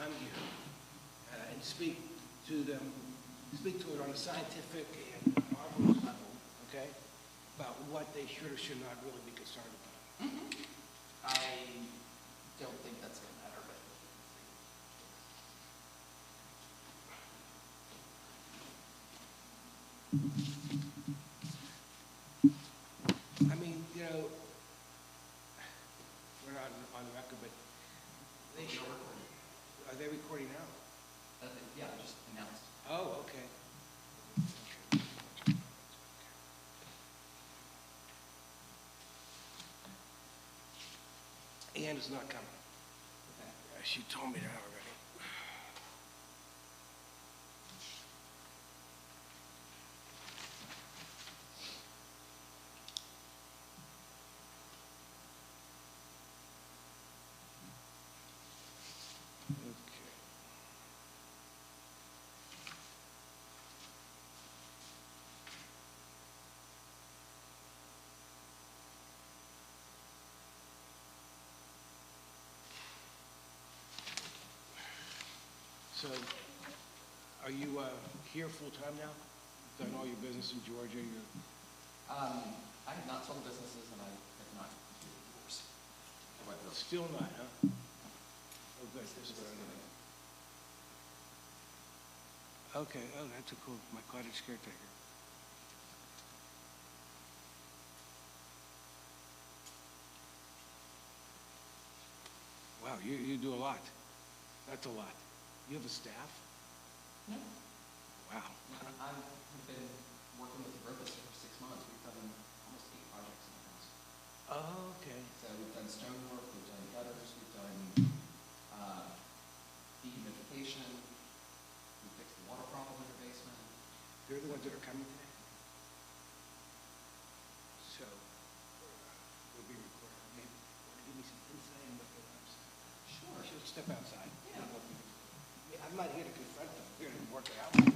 come here and speak to them, speak to it on a scientific and marvelous level, okay? About what they should or should not really be concerned about. I don't think that's going to matter, but I mean, you know, we're not on the record, but they should. Are they recording now? yeah, I just announced. Oh, okay. Ann is not coming. Okay. She told me that already. Okay. So, are you here full-time now? Done all your business in Georgia? I have not sold businesses and I have not completed a divorce. However, Still not, huh? Oh, good. This is what I'm doing. Okay, oh, that's a cool, my cottage caretaker. Wow, you do a lot. That's a lot. You have a staff? no. Wow. I've been working with Rufus for 6 months. We've done almost 8 projects in the house. Oh, okay. So we've done stonework, we've done gutters, we've done dehumidification, we fixed the water problem in the basement. They're the ones that are coming today? So, we'll be recording. Maybe, want to give me some insight on what they're upset? Sure. I should step outside. Yeah. I'm not here to confront them, I'm here to work it out.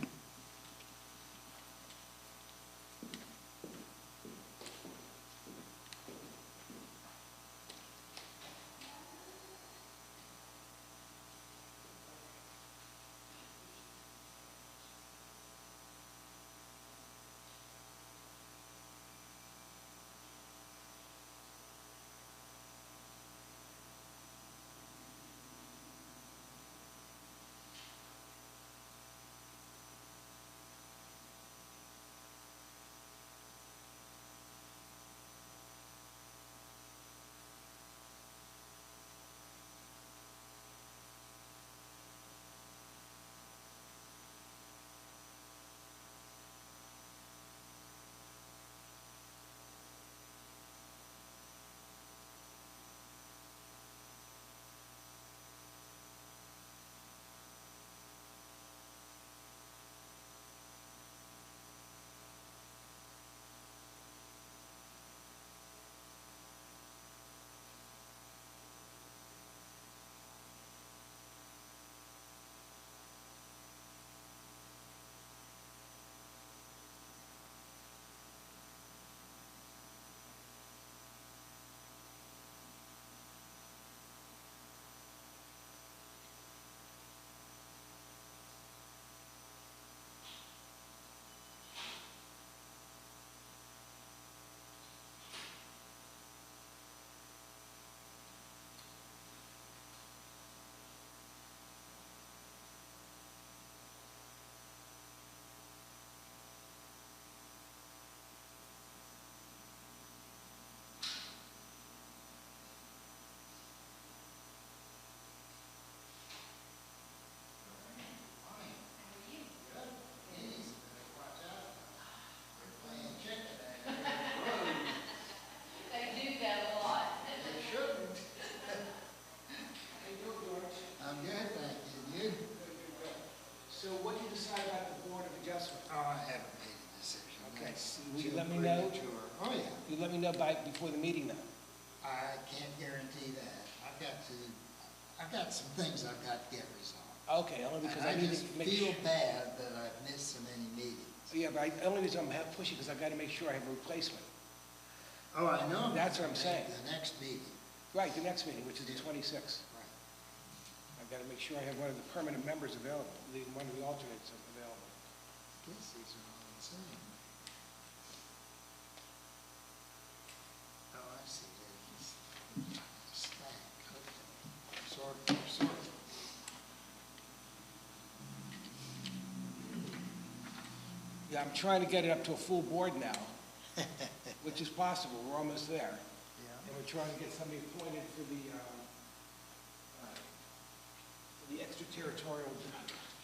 let me know? Oh, yeah. You let me know before the meeting then? I can't guarantee that. I've got some things I've got to get resolved. Okay, only because And I need just to make feel sure. bad that I've missed so many meetings. Yeah, but only reason I'm pushing because I got to make sure I have a replacement. Oh, I know. That's what I'm saying. The next meeting. Right, the next meeting, which is the Yeah. 26th. Right. I gotta make sure I have one of the permanent members available, one of the alternates available. I guess these are all the same. Oh, I see, there's a stack, okay. Sort. Yeah, I'm trying to get it up to a full board now, which is possible, we're almost there. Yeah. And we're trying to get somebody appointed for the extraterritorial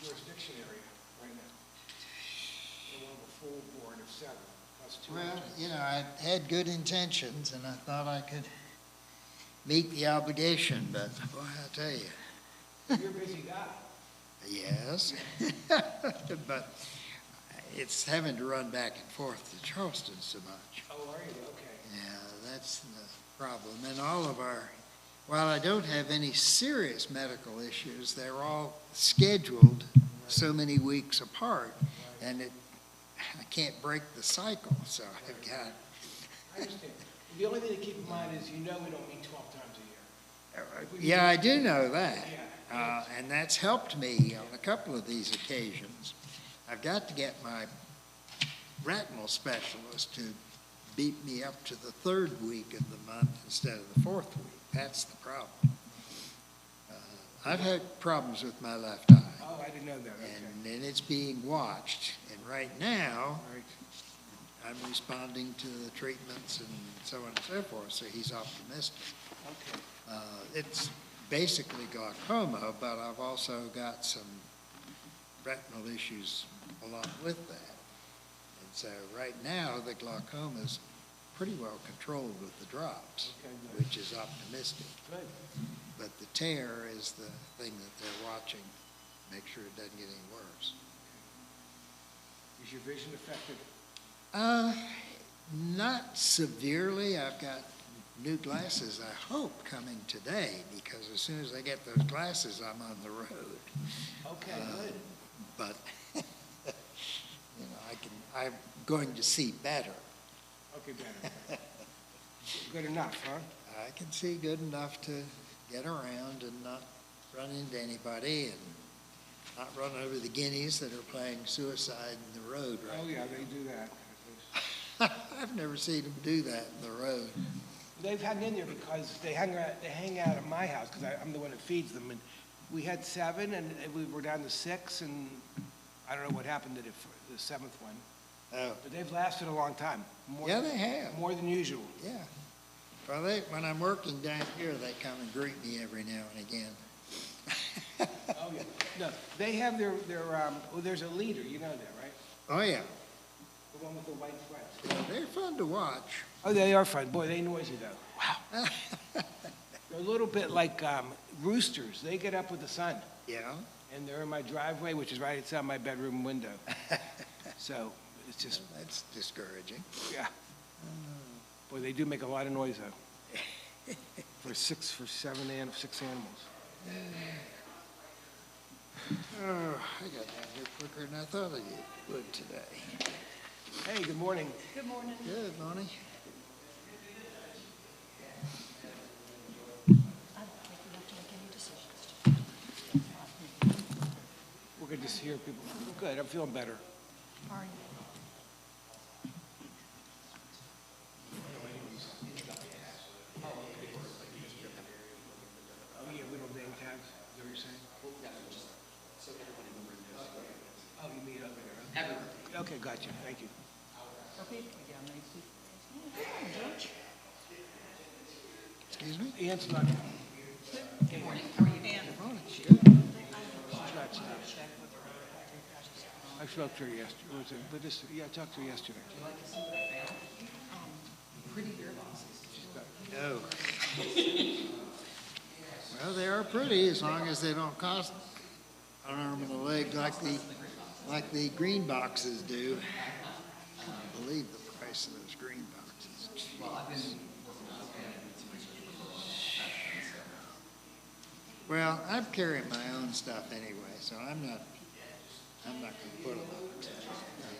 jurisdiction area right now. We want a full board of 7 plus 2. Well, you know, I had good intentions, and I thought I could meet the obligation, but boy, I tell you, You're a busy guy. yes. But it's having to run back and forth to Charleston so much. Oh, are you? Okay. Yeah, that's the problem. And all of our, while I don't have any serious medical issues, they're all scheduled so many weeks apart, and I can't break the cycle, so I've got. I understand. The only thing to keep in mind is, you know, we don't meet 12 times a year. Yeah, I do know that. Yeah. And that's helped me on a couple of these occasions. I've got to get my retinal specialist to beat me up to the 3rd week of the month instead of the 4th week. That's the problem. I've had problems with my left eye. Oh, I didn't know that, okay. And it's being watched. And right now, Right. I'm responding to the treatments and so on and so forth, so he's optimistic. Okay. It's basically glaucoma, but I've also got some retinal issues along with that. And so right now, the glaucoma is pretty well controlled with the drops, Okay, good. which is optimistic. Good. But the tear is the thing that they're watching, make sure it doesn't get any worse. Is your vision affected? Not severely. I've got new glasses, I hope, coming today, because as soon as I get those glasses, I'm on the road. Okay, good. But, you know, I'm going to see better. Okay, better. Good enough, huh? I can see good enough to get around and not run into anybody and not run over the guineas that are playing suicide in the road right Oh, yeah, they do that. I've never seen them do that in the road. They've hung in there because they hang out at my house, because I'm the one that feeds them, and we had 7, and we were down to 6, and I don't know what happened to the 7th one, Oh, but they've lasted a long time. yeah, they have. More than usual. Yeah. Well, when I'm working down here, they come and greet me every now and again. Oh, yeah. No, they have their well, there's a leader, you know that, right? Oh, yeah. The one with the white sweats. They're fun to watch. Oh, they are fun. Boy, they noisy, though. Wow. They're a little bit like roosters. They get up with the sun, Yeah. and they're in my driveway, which is right outside my bedroom window. So it's just, That's discouraging. yeah. Boy, they do make a lot of noise, though. For 6 animals. Oh, I got down here quicker than I thought I would today. Hey, good morning. Good morning. Good morning. I don't think we have to make any decisions. We're good to hear people. Good, I'm feeling better. Are you? Oh, yeah, we don't name tags, is that what you're saying? Oh, you mean over there? Everyone. Okay, gotcha, thank you. Okay, we got many people. Come on, George. Excuse me? Ann's not, Good morning. How are you? Ann. she's not, Check with her. I spoke to her yesterday, but this, yeah, I talked to her yesterday. Pretty beer bosses. No. Well, they are pretty as long as they don't cost an arm and a leg like the green boxes do. I can't believe the price of those green boxes. Jeez. Well, I'm carrying my own stuff anyway, so I'm not gonna put them up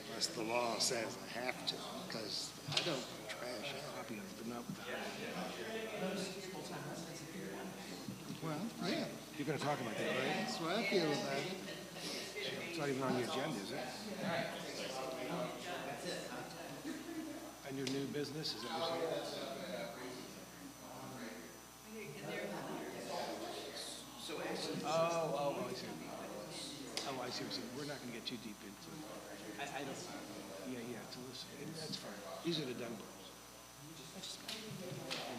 unless the law says I have to, because I don't trash out. Copy of it, but not, Well, yeah, You're gonna talk about that, right? that's what I feel about it. It's not even on the agenda, is it? And your new business, is that what you're saying? Oh, I see. Oh, I see what you're saying. We're not gonna get too deep into it. I don't, yeah, to listen, that's fine. These are the dumb girls.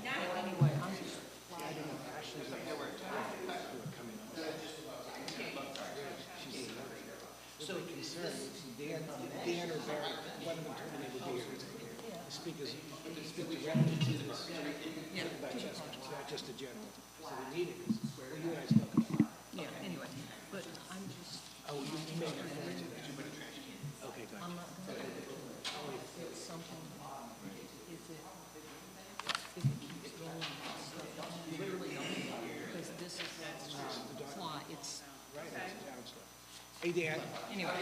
Anyway, I'm just, Ashley's not here. Who are coming up. She's the other. So concerned, Dan or Barry, one of them terminated the hearing. The speakers, speak directly to this, about Chestnut, it's not just a general. So we need it, 'cause, well, you and I spoke about it. yeah, anyway, but I'm just, Oh, you may not refer to that. Okay, gotcha. I'm not gonna, it's something, if it keeps going, literally, because this is why it's, Right, that's the town stuff. Hey, Dan. anyway.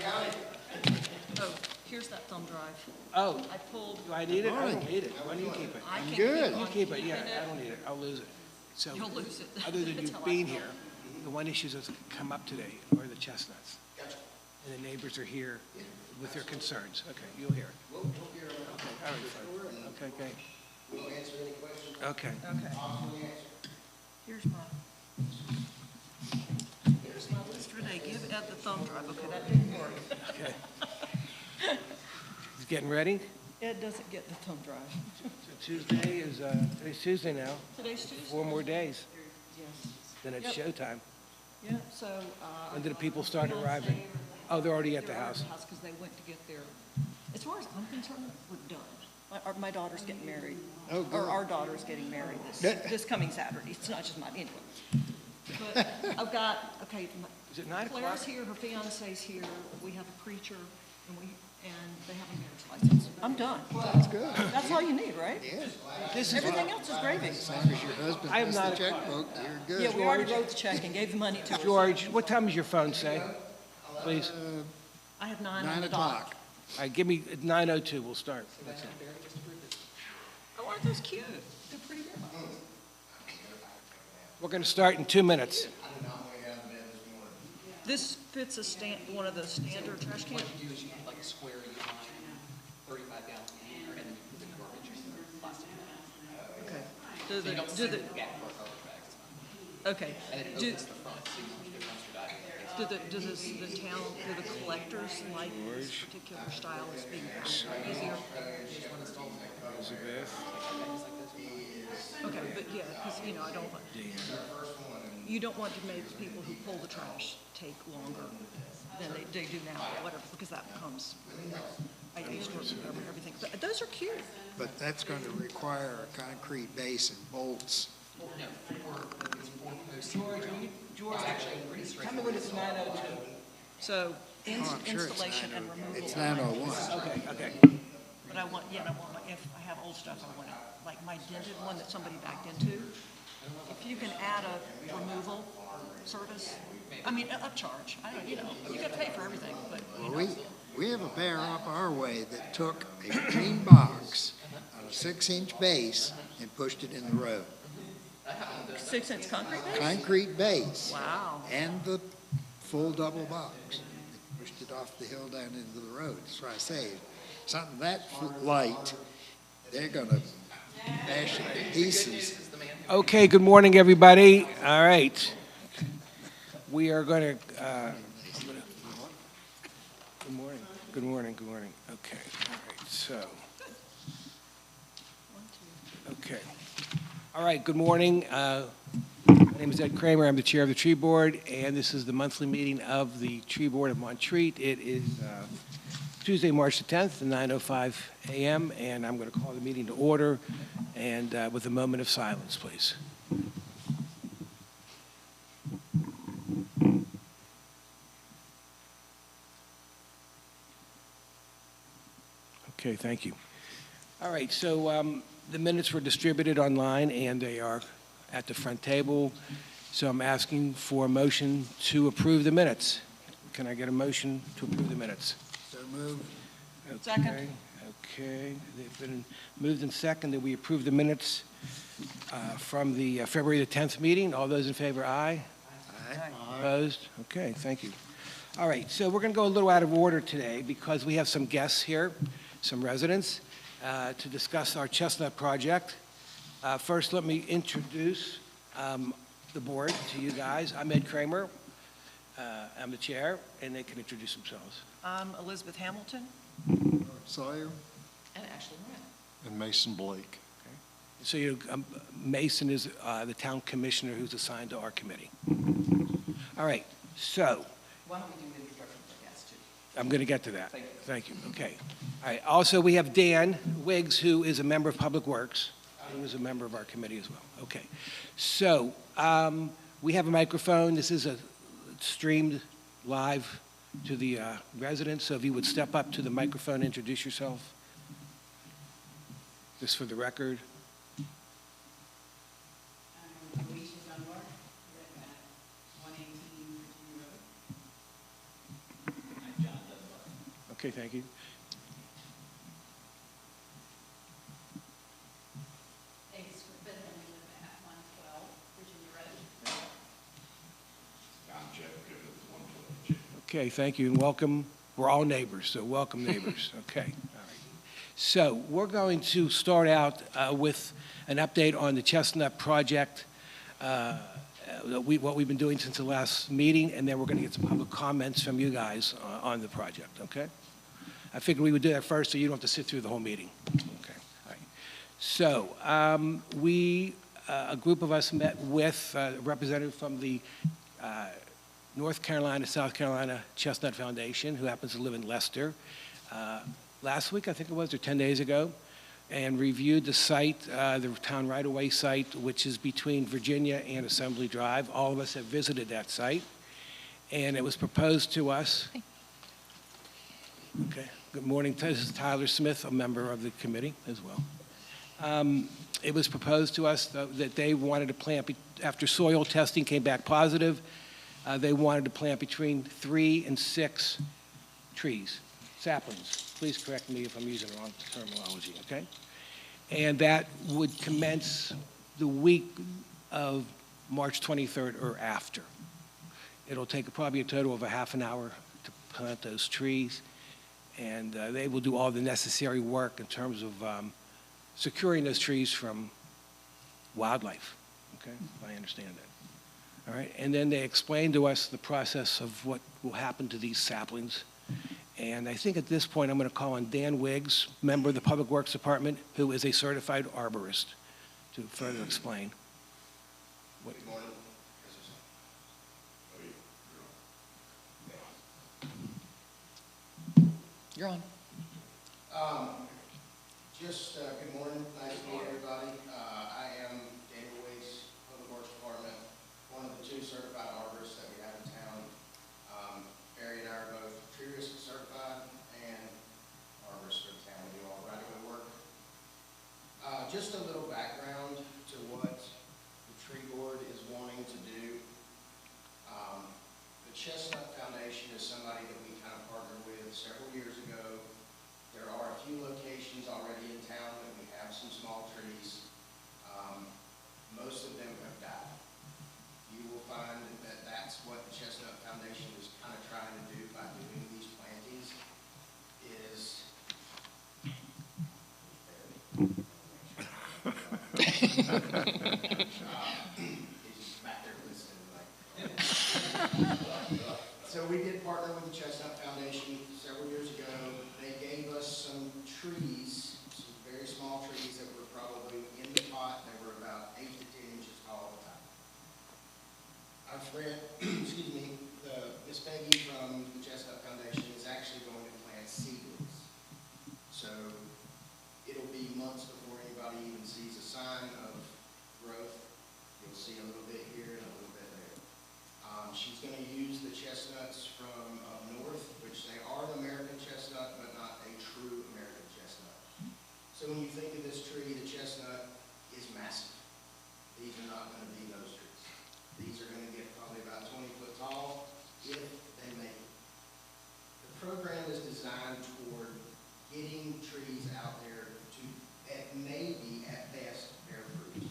Oh, here's that thumb drive. Oh, I pulled, do I need it? I don't need it. Why do you keep it? I can Good. keep You on keep it, keeping yeah, I don't need it. I'll lose it. So, You'll lose it. other than you That's how I being feel. here, the one issues that's come up today are the chestnuts. And the neighbors are here with their concerns. Okay, you'll hear it. Okay, all right, fine. Okay, okay. We'll answer any questions. Okay. Okay. Here's my list for today. Give Ed the thumb drive. Okay, that didn't work. Okay. He's getting ready? Ed doesn't get the thumb drive. So Tuesday is, today's Tuesday now. Today's Tuesday. 4 more days, Yes. then it's Yep. showtime. Yeah, so, When do the people start arriving? Oh, they're already at the house. Because they went to get their, as far as I'm concerned, we're done. My daughter's getting married. Oh, good. Or our daughter's getting married this coming Saturday. It's not just mine, anyway. But I've got, okay, Is it 9 o'clock? Claire's here, her fiance's here, we have a preacher, and they have a marriage license. I'm done. That's good. That's all you need, right? Yeah, This is, Everything else is gravy. as long as your husband I am has the not a- checkbook, you're Yeah, good. we already wrote the check and gave the money to her. George, what time does your phone say? Please. I have 9 on 9 the dot. o'clock. All right, give me, at 9:02, we'll start. That's it. Oh, aren't those cute? They're pretty good. We're going to start in 2 minutes. This fits one of the standard trash cans. What you do is you put like a square line, 35 gallon container, and then you put the garbage in the plastic. Okay. So you don't Do send the, it back for garbage bags. It's fine. okay. And it Do, opens the front, so you don't get dumpster diving. do the collectors like this particular style as being easier? Okay, but yeah, because, I don't, you don't want to make people who pull the trash take longer than they do now, or whatever, because that becomes, I used to remember everything. But those are cute. But that's going to require a concrete base and bolts. No, it's 4 posts. George, actually pretty straight. Tell me when it's 9:02. So Oh, I'm sure it's installation and 9:01. removal. It's 9:01. Okay, okay. But I want, if I have old stuff, I want it, like my dented one that somebody backed into. If you can add a removal service, I mean, upcharge, I don't, you gotta pay for everything, but, Well, we have a pair up our way that took a green box on a 6-inch base and pushed it in the road. 6-inch concrete base? Concrete base Wow. and the full double box. They pushed it off the hill down into the road. That's why I say, something that light, they're gonna bash it to pieces. Okay, good morning, everybody. All right. We are going to, good morning. Okay, all right, so, okay. All right, good morning. My name is Ed Kramer. I'm the chair of the tree board, and this is the monthly meeting of the tree board of Montreat. It is Tuesday, March the 10th, at 9:05 a.m., and I'm going to call the meeting to order, and with a moment of silence, please. Okay, thank you. All right, so the minutes were distributed online, and they are at the front table. So I'm asking for a motion to approve the minutes. Can I get a motion to approve the minutes? So moved. Second. Okay, they've been moved and second that we approve the minutes from the February the 10th meeting. All those in favor, aye. Aye. Opposed? Okay, thank you. All right, so we're going to go a little out of order today because we have some guests here, some residents, to discuss our Chestnut project. First, let me introduce the board to you guys. I'm Ed Kramer. I'm the chair, and they can introduce themselves. I'm Elizabeth Hamilton. Sawyer And Ashley Moran. and Mason Blake. So Mason is the town commissioner who's assigned to our committee. All right, so Why don't we do an introduction for guests too? I'm going to get to that. Thank you. Thank you, okay. All right, also, we have Dan Wiggs, who is a member of Public Works. He was a member of our committee as well. Okay, so we have a microphone. This is streamed live to the residents, so if you would step up to the microphone and introduce yourself, just for the record. Alicia Dunbar, live at 118 Virginia Road. I'm John Dunbar. Okay, thank you. Thanks for Beth, and we live at 112 Virginia Road. I'm Jeff Gibbons, 112. Okay, thank you, and welcome. We're all neighbors, so welcome neighbors. Okay, all right. So we're going to start out with an update on the Chestnut project, what we've been doing since the last meeting, and then we're going to get some public comments from you guys on the project, okay? I figured we would do that first so you don't have to sit through the whole meeting. Okay, all right. So a group of us met with a representative from the North Carolina, South Carolina Chestnut Foundation, who happens to live in Leicester, last week, I think it was, or 10 days ago, and reviewed the site, the town right-of-way site, which is between Virginia and Assembly Drive. All of us have visited that site, and it was proposed to us. Okay, good morning. This is Tyler Smith, a member of the committee as well. It was proposed to us that they wanted to plant, after soil testing came back positive, they wanted to plant between 3 and 6 trees, saplings. Please correct me if I'm using the wrong terminology, okay? And that would commence the week of March 23rd or after. It'll take probably a total of a half an hour to plant those trees, and they will do all the necessary work in terms of securing those trees from wildlife, okay? If I understand that. All right, and then they explained to us the process of what will happen to these saplings. And I think at this point, I'm going to call on Dan Wiggs, member of the Public Works Department, who is a certified arborist, to further explain. Good morning. You're on. Good morning, nice to meet everybody. I am Daniel Wiggs, Public Works Department, one of the 2 certified arborists that we have in town. Barry and I are both tree risk certified and arborists for the town. We do all right-of-way work. Just a little background to what the tree board is wanting to do. The Chestnut Foundation is somebody that we kind of partnered with several years ago. There are a few locations already in town that we have some small trees. Most of them have died. You will find that that's what the Chestnut Foundation is kind of trying to do by doing these plantings is he's back there listening like. So we did partner with the Chestnut Foundation several years ago. They gave us some trees, some very small trees that were probably in the pot. They were about 8 to 10 inches tall at the time. Our friend, excuse me, Miss Peggy from the Chestnut Foundation is actually going to plant seedlings. So it'll be months before anybody even sees a sign of growth. You'll see a little bit here and a little bit there. She's going to use the chestnuts from up north, which they are an American chestnut, but not a true American chestnut. So when you think of this tree, the chestnut is massive. These are not going to be those trees. These are going to get probably about 20 foot tall if they make it. The program is designed toward getting trees out there to, at maybe at best, bear fruit.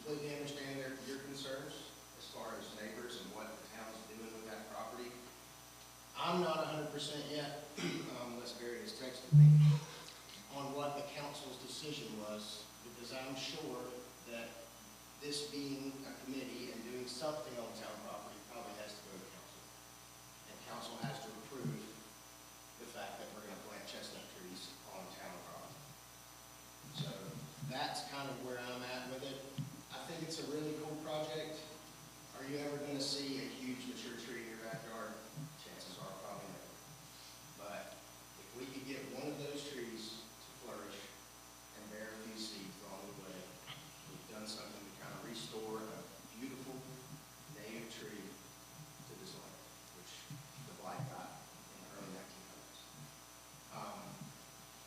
completely understand your concerns as far as neighbors and what the town's doing with that property. I'm not 100% yet, unless Barry has texted me, on what the council's decision was, because I'm sure that this being a committee and doing something on town property probably has to go to council. And council has to approve the fact that we're gonna plant chestnut trees on town property. So that's kind of where I'm at with it. I think it's a really cool project. Are you ever gonna see a huge mature tree in your backyard? Chances are probably never. But if we could get one of those trees to flourish and bear a few seeds along the way, we've done something to kind of restore a beautiful native tree to this land, which the blight got in the early 1900s.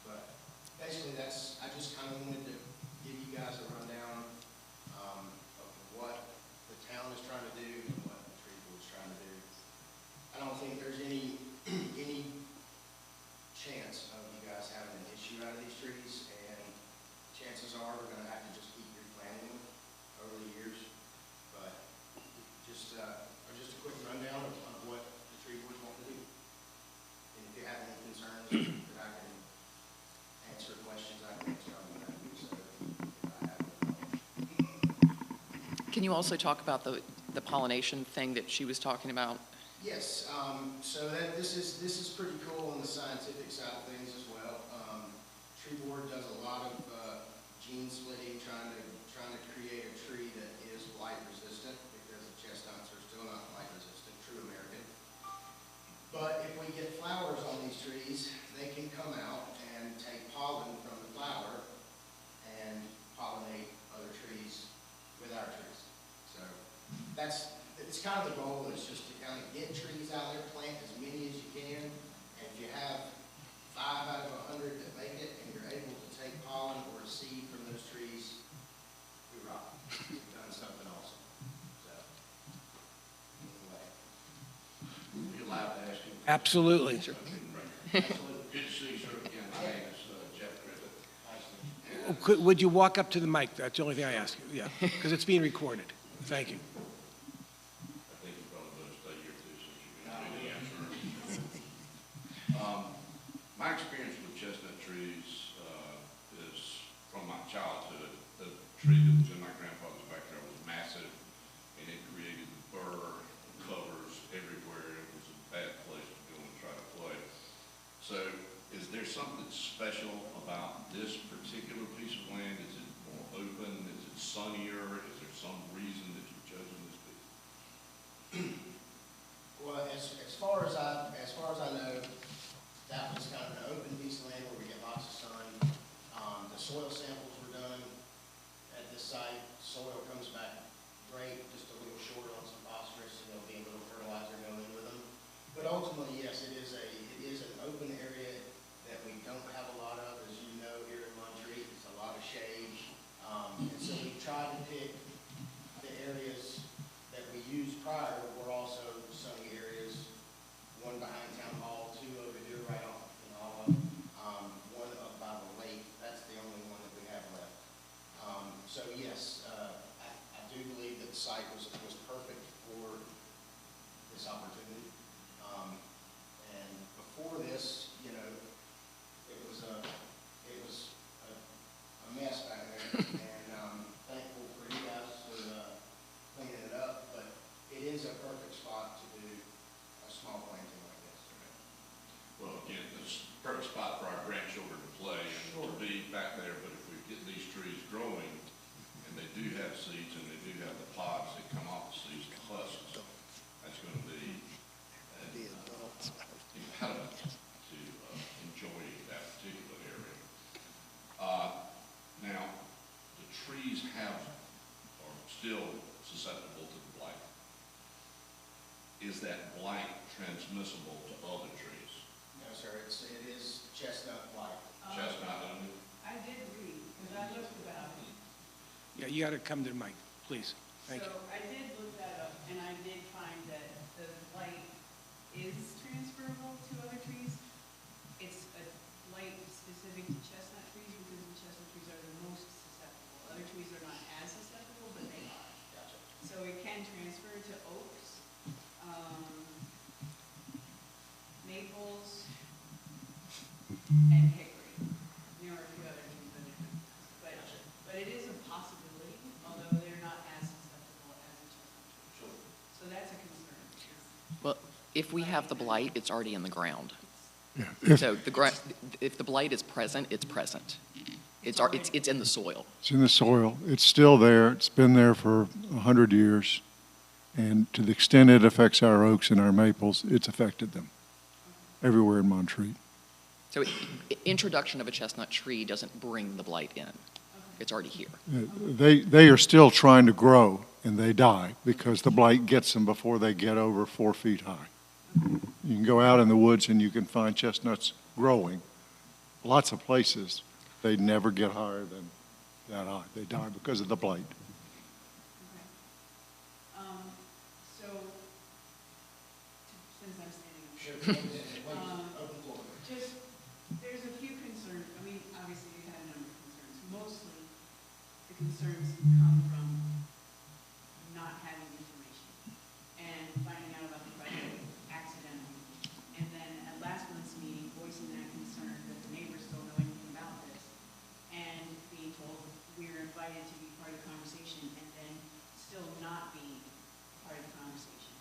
But basically I just kind of wanted to give you guys a rundown of what the town is trying to do and what the tree board's trying to do. I don't think there's any chance of you guys having an issue out of these trees, and chances are we're gonna have to just keep replanting them over the years. But just a quick rundown of what the tree board want to do. And if you have any concerns that I can answer questions, I can answer them when I do so. If I have them. Can you also talk about the pollination thing that she was talking about? Yes, so this is pretty cool on the scientific side of things as well. Tree board does a lot of gene splitting, trying to create a tree that is blight resistant, because the chestnuts are still not blight resistant, true American. But if we get flowers on these trees, they can come out and take pollen from the flower and pollinate other trees with our trees. So it's kind of the goal, is just to kind of get trees out there, plant as many as you can, and if you have 5 out of 100 that make it, and you're able to take pollen or a seed from those trees, we rock. We've done something awesome. So, anyway. You allowed to ask him? Absolutely. Good to see you, sir, again. My name is Jeff Griffith. Nice to meet you. Would you walk up to the mic? That's the only thing I ask you, yeah, because it's being recorded. Thank you. I think you probably better stay here too, since you're going to be the answer. My experience with chestnut trees is from my childhood. The tree that was in my grandfather's backyard was massive, and it created burr covers everywhere. It was a bad place to go and try to play. So is there something special about this particular piece of land? Is it more open? Is it sunnier? Is there some reason that you're chosen this piece? Well, as far as I know, that was kind of an open piece of land where we get lots of sun. The soil samples were done at this site. Soil comes back great, just a little short on some phosphorus, and there'll be a little fertilizer going in with them. But ultimately, yes, it is an open area that we don't have a lot of, as you know, here in Montreat. It's a lot of shade. And so we tried to pick the areas that we used prior were also sunny areas. One behind Town Hall, 2 over here right on in Alva, one up by the lake. That's the only one that we have left. So yes, I do believe that the site was perfect for this opportunity. And before this, you know, it was a mess back there, and thankful for you guys for cleaning it up. But it is a perfect spot to do a small planting like this. Well, again, it's a perfect spot for our grandchildren to play and to be back there, but if we get these trees growing, and they do have seeds, and they do have the pods that come off the seeds, the husks, that's going to be an impediment to enjoying that particular area. Now, the trees are still susceptible to the blight. Is that blight transmissible to other trees? No, sir, it is chestnut blight. Chestnut only? I did read, because I looked about it. Yeah, you got to come to the mic, please. Thank you. So I did look that up, and I did find that the blight is transferable to other trees. It's a blight specific to chestnut trees, because the chestnut trees are the most susceptible. Other trees are not as susceptible, but they to oaks, maples, and hickory. There are a few other things that are different, but it is a possibility, although they're not as susceptible as a chestnut tree. So that's a concern. Well, if we have the blight, it's already in the ground. Yeah, So if the blight is present, it's present. It's in the soil. It's in the soil. It's still there. It's been there for 100 years. And to the extent it affects our oaks and our maples, it's affected them everywhere in Montreat. So introduction of a chestnut tree doesn't bring the blight in. It's already here. They are still trying to grow, and they die because the blight gets them before they get over 4 feet high. You can go out in the woods and you can find chestnuts growing. Lots of places, they never get higher than that high. They die because of the blight. So, since I'm standing up. Sure. Open floor. Just, there's a few concerns, I mean, obviously we've had a number of concerns. Mostly, the concerns come from not having information and finding out about the project accidentally. And then at last month's meeting, voicing that concern that the neighbors don't know anything about this. And being told we're invited to be part of the conversation and then still not being part of the conversation.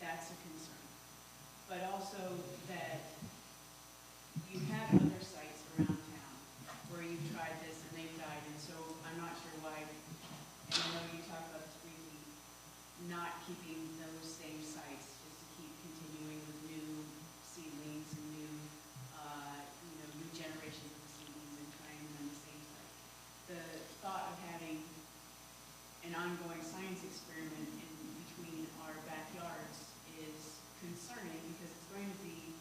That's a concern. But also that you had other sites around town where you've tried this and they've died, and so I'm not sure why, and I know you talked about this briefly, not keeping those same sites, just to keep continuing with new seedlings and new, new generations of seedlings and trying them on the same site. The thought of having an ongoing science experiment in between our backyards is concerning because it's going to be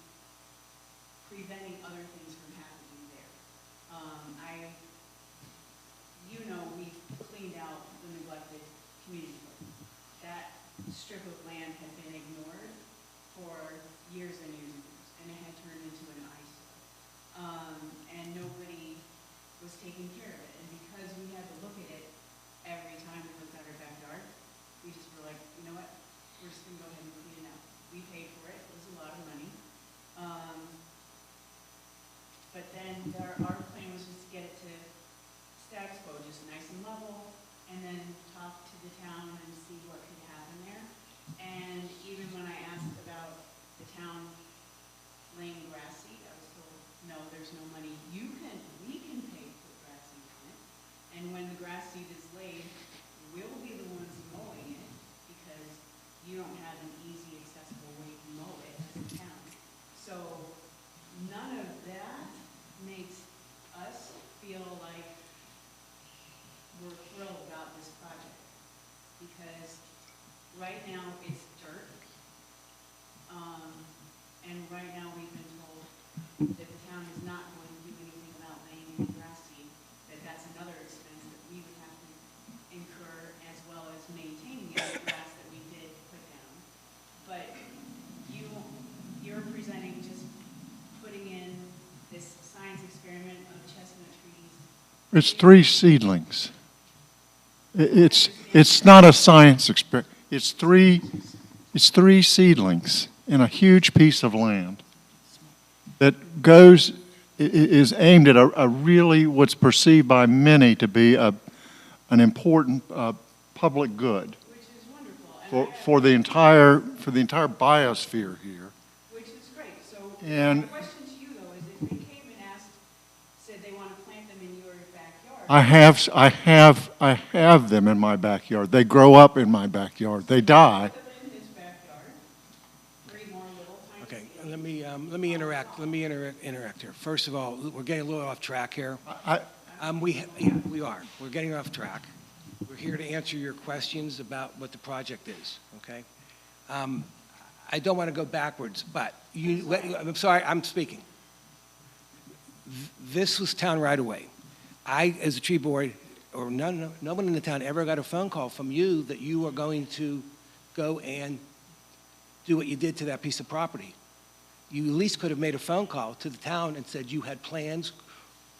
preventing other things from happening there. We've cleaned out the neglected community park. That strip of land had been ignored for years and years and years, and it had turned into an eyesore. And nobody was taking care of it. And because we had to look at it every time we looked at our backyard, we just were like, you know what, we're just gonna go ahead and clean it out. We paid for it, it was a lot of money. But then our plan was just to get it to status quo, just nice and level, and then talk to the town and see what could happen there. And even when I asked about the town laying grass seed, I was told, no, there's no money. We can pay for grass seed on it. And when the grass seed is laid, we'll be the ones mowing it because you don't have an easy, accessible way to mow it as a town. So none of that makes us feel like we're thrilled about this project. Because right now it's dirt. And right now we've been told that the town is not going to do anything about laying any grass seed, that that's another expense that we would have to incur as well as maintaining the grass that we did put down. But you're presenting just putting in this science experiment of chestnut trees. It's 3 seedlings. It's not a science experiment. It's three seedlings in a huge piece of land that is aimed at a really what's perceived by many to be an important public good Which is wonderful. for the entire biosphere here. Which is great. So And- my question to you though is if they came and said they want to plant them in your backyard. I have them in my backyard. They grow up in my backyard. They die. Put them in his backyard. 3 more little tiny Okay, seedlings. let me interact here. First of all, we're getting a little off track here. I- We are. We're getting off track. We're here to answer your questions about what the project is, okay? I don't want to go backwards, but I'm sorry, I'm speaking. This was town right away. I, as a tree board, or no one in the town ever got a phone call from you that you are going to go and do what you did to that piece of property. You at least could have made a phone call to the town and said you had plans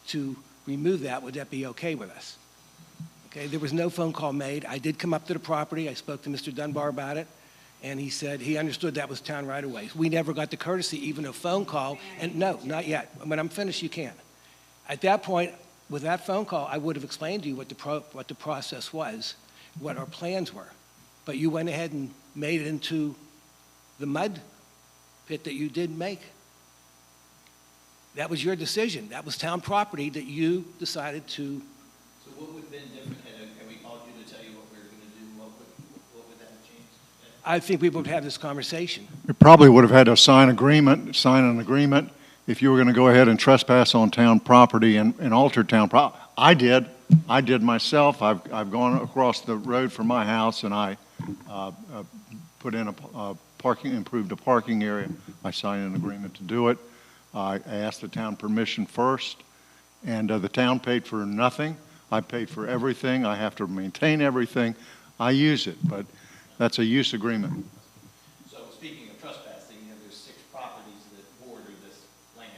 to remove that. Would that be okay with us? Okay, Okay, there was no phone call made. I did come up to the property. I spoke to Mr. Dunbar about it, and he said he understood that was town right-of-way. We never got the courtesy, even a phone call, and no, not yet. When I'm finished, you can. At that point, with that phone call, I would have explained to you what the process was, what our plans were. But you went ahead and made it into the mud pit that you did make. That was your decision. That was town property that you decided to. So what would have been different, had we called you to tell you what we were going to do, what would that have changed? I think we would have this conversation. You probably would have had to sign an agreement if you were going to go ahead and trespass on town property and alter town property. I did myself. I've gone across the road from my house and I put in improved a parking area. I signed an agreement to do it. I asked the town permission first, and the town paid for nothing. I paid for everything. I have to maintain everything. I use it, but that's a use agreement. So speaking of trespassing, there's 6 properties that border this land.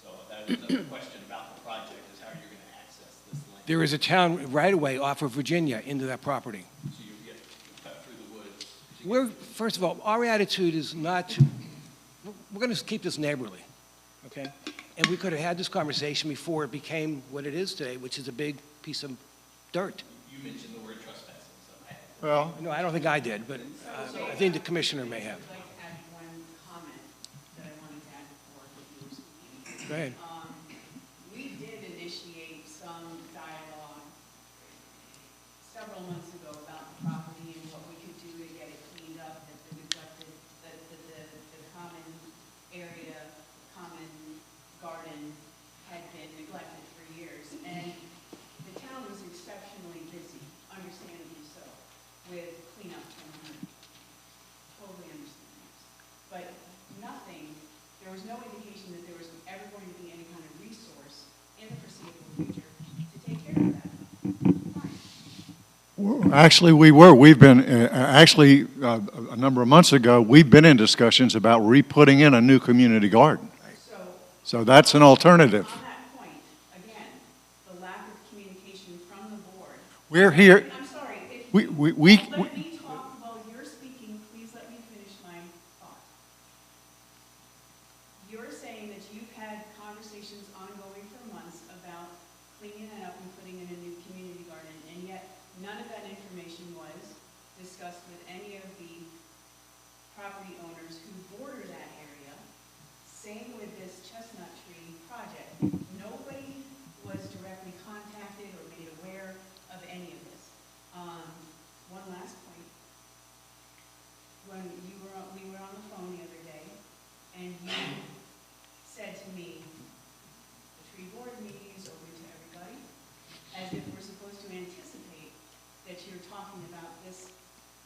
So that is another question about the project, is how you're going to access this land. There is a town right-of-way off of Virginia into that property. So you get cut through the woods. First of all, our attitude is not to, we're going to keep this neighborly, okay? And we could have had this conversation before it became what it is today, which is a big piece of dirt. You mentioned the word trespassing, so Well, No, I don't think I did, but I think the commissioner may have. I'd like to add one comment that I wanted to add before you were speaking. Go ahead. We did initiate some dialogue several months ago about the property and what we could do to get it cleaned up, that the neglected, the common area, common garden had been neglected for years. And the town was exceptionally busy, understandably so, with cleanup from the herd. Totally understand that. But nothing, there was no indication that there was ever going to be any kind of resource in the foreseeable future to take care of that. Fine. actually, we were. We've been, a number of months ago, we've been in discussions about re-putting in a new community garden. So that's an alternative. On that point, again, the lack of communication from the board. We're here. I'm sorry. If We- you we- we- won't let me talk while you're speaking, please let me finish my thought. You're saying that you've had conversations ongoing for months about cleaning it up and putting in a new community garden, and yet none of that information was discussed with any of the property owners who border that area. Same with this Chestnut Tree project. Nobody was directly contacted or made aware of any of this. One last point. When we were on the phone the other day, and you said to me, the tree board meeting is open to everybody, as if we're supposed to anticipate that you're talking about this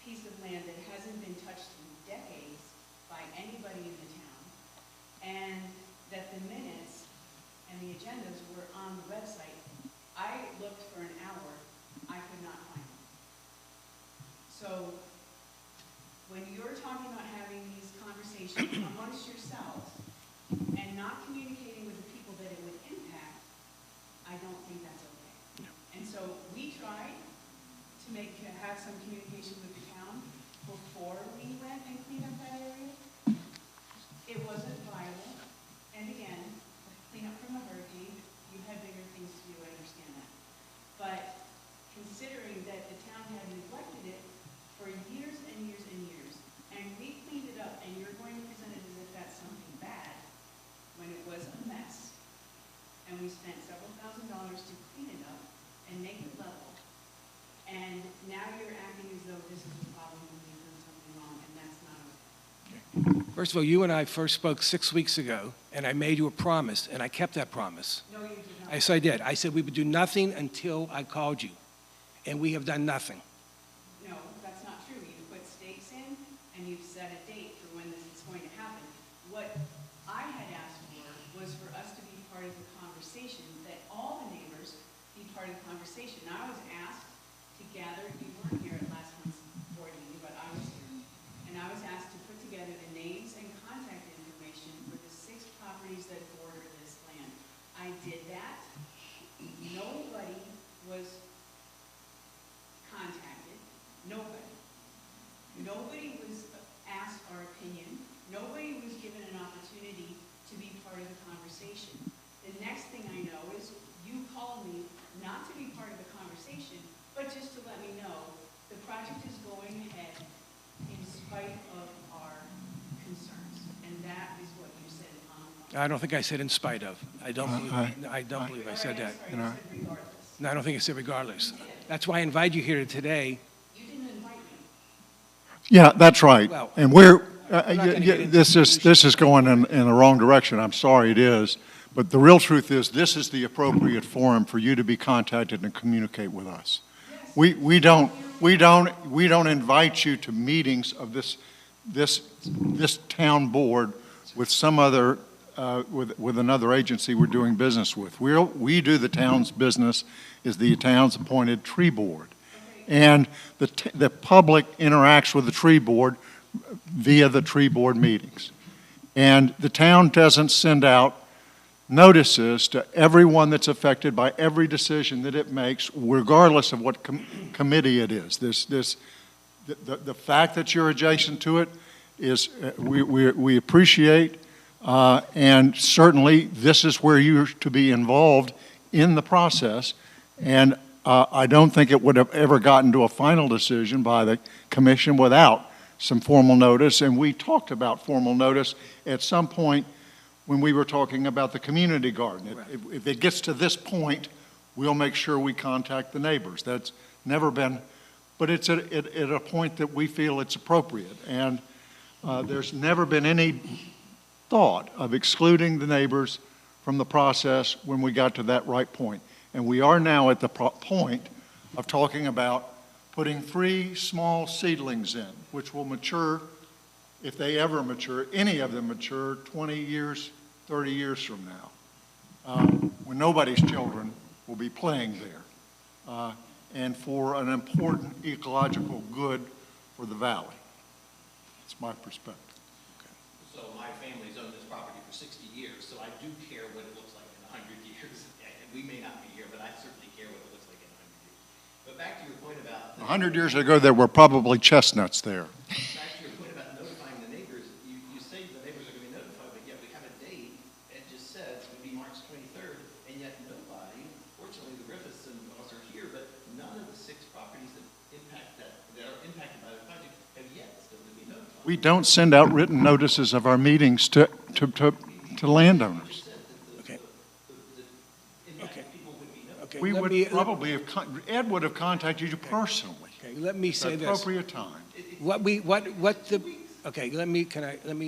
piece of land that hasn't been touched in decades by anybody in the town, and that the minutes and the agendas were on the website. I looked for an hour, I could not find them. So, when you're talking about having these conversations amongst yourselves and not communicating with the people that it would impact, I don't think that's okay. And so, we tried to have some communication with the town before we went and cleaned up that area. It wasn't viable, and again, clean up from a hurricane, you had bigger things to do, I understand that. But considering that the town had neglected it for years and years and years, and we cleaned it up, and you're going to present it as if that's something bad, when it was a mess, and we spent several $1,000s to clean it up and make it level, and now you're acting as though this is a problem when we've done something wrong, and that's not okay. First of all, you and I first spoke 6 weeks ago, and I made you a promise, and I kept that promise. No, you did not. Yes, I did. I said we would do nothing until I called you, and we have done nothing. No, that's not true. You put stakes in, and you've set a date for when this is going to happen. What I had asked for was for us to be part of the conversation, that all the neighbors be part of the conversation. I was asked to gather, you weren't here at last month's board meeting, but I was here, and I was asked to put together the names and contact information for the 6 properties that border this land. I did that. Nobody was to be part of the conversation. The next thing I know is you called me not to be part of the conversation, but just to let me know the project is going ahead in spite of our concerns. And that is what you said on. I don't think I said in spite of. I don't believe I said that. Sorry, you said regardless. No, I don't think I said regardless. That's why I invited you here today. You didn't invite me. Yeah, that's right. Well, And we're, not gonna get into this is going in the wrong direction. I'm sorry it is. But the real truth is, this is the appropriate forum for you to be contacted and communicate with us. We don't invite you to meetings of this town board with some other, with another agency we're doing business with. We do the town's business as the town's appointed tree board. And the public interacts with the tree board via the tree board meetings. And the town doesn't send out notices to everyone that's affected by every decision that it makes, regardless of what committee it is. The fact that you're adjacent to it is, we appreciate, and certainly this is where you're to be involved in the process. And I don't think it would have ever gotten to a final decision by the commission without some formal notice. And we talked about formal notice at some point when we were talking about the community garden. If it gets to this point, we'll make sure we contact the neighbors. That's never been, but it's at a point that we feel it's appropriate. And there's never been any thought of excluding the neighbors from the process when we got to that right point. And we are now at the point of talking about putting 3 small seedlings in, which will mature, if they ever mature, any of them mature 20 years, 30 years from now, when nobody's children will be playing there, and for an important ecological good for the valley. That's my perspective. So my family's owned this property for 60 years, so I do care what it looks like in 100 years. And we may not be here, but I certainly care what it looks like in 100 years. But back to your point about... 100 years ago, there were probably chestnuts there. Back to your point about notifying the neighbors, you say the neighbors are going to be notified, but yet we have a date, it just says it would be March 23rd, and yet nobody, fortunately the Griffiths and us are here, but none of the 6 properties that are impacted by the project have yet still to be notified. We don't send out written notices of our meetings to landowners. Okay. Okay. We let would me- probably have, Ed would have contacted you personally Okay, let me at say the this. appropriate time. Let me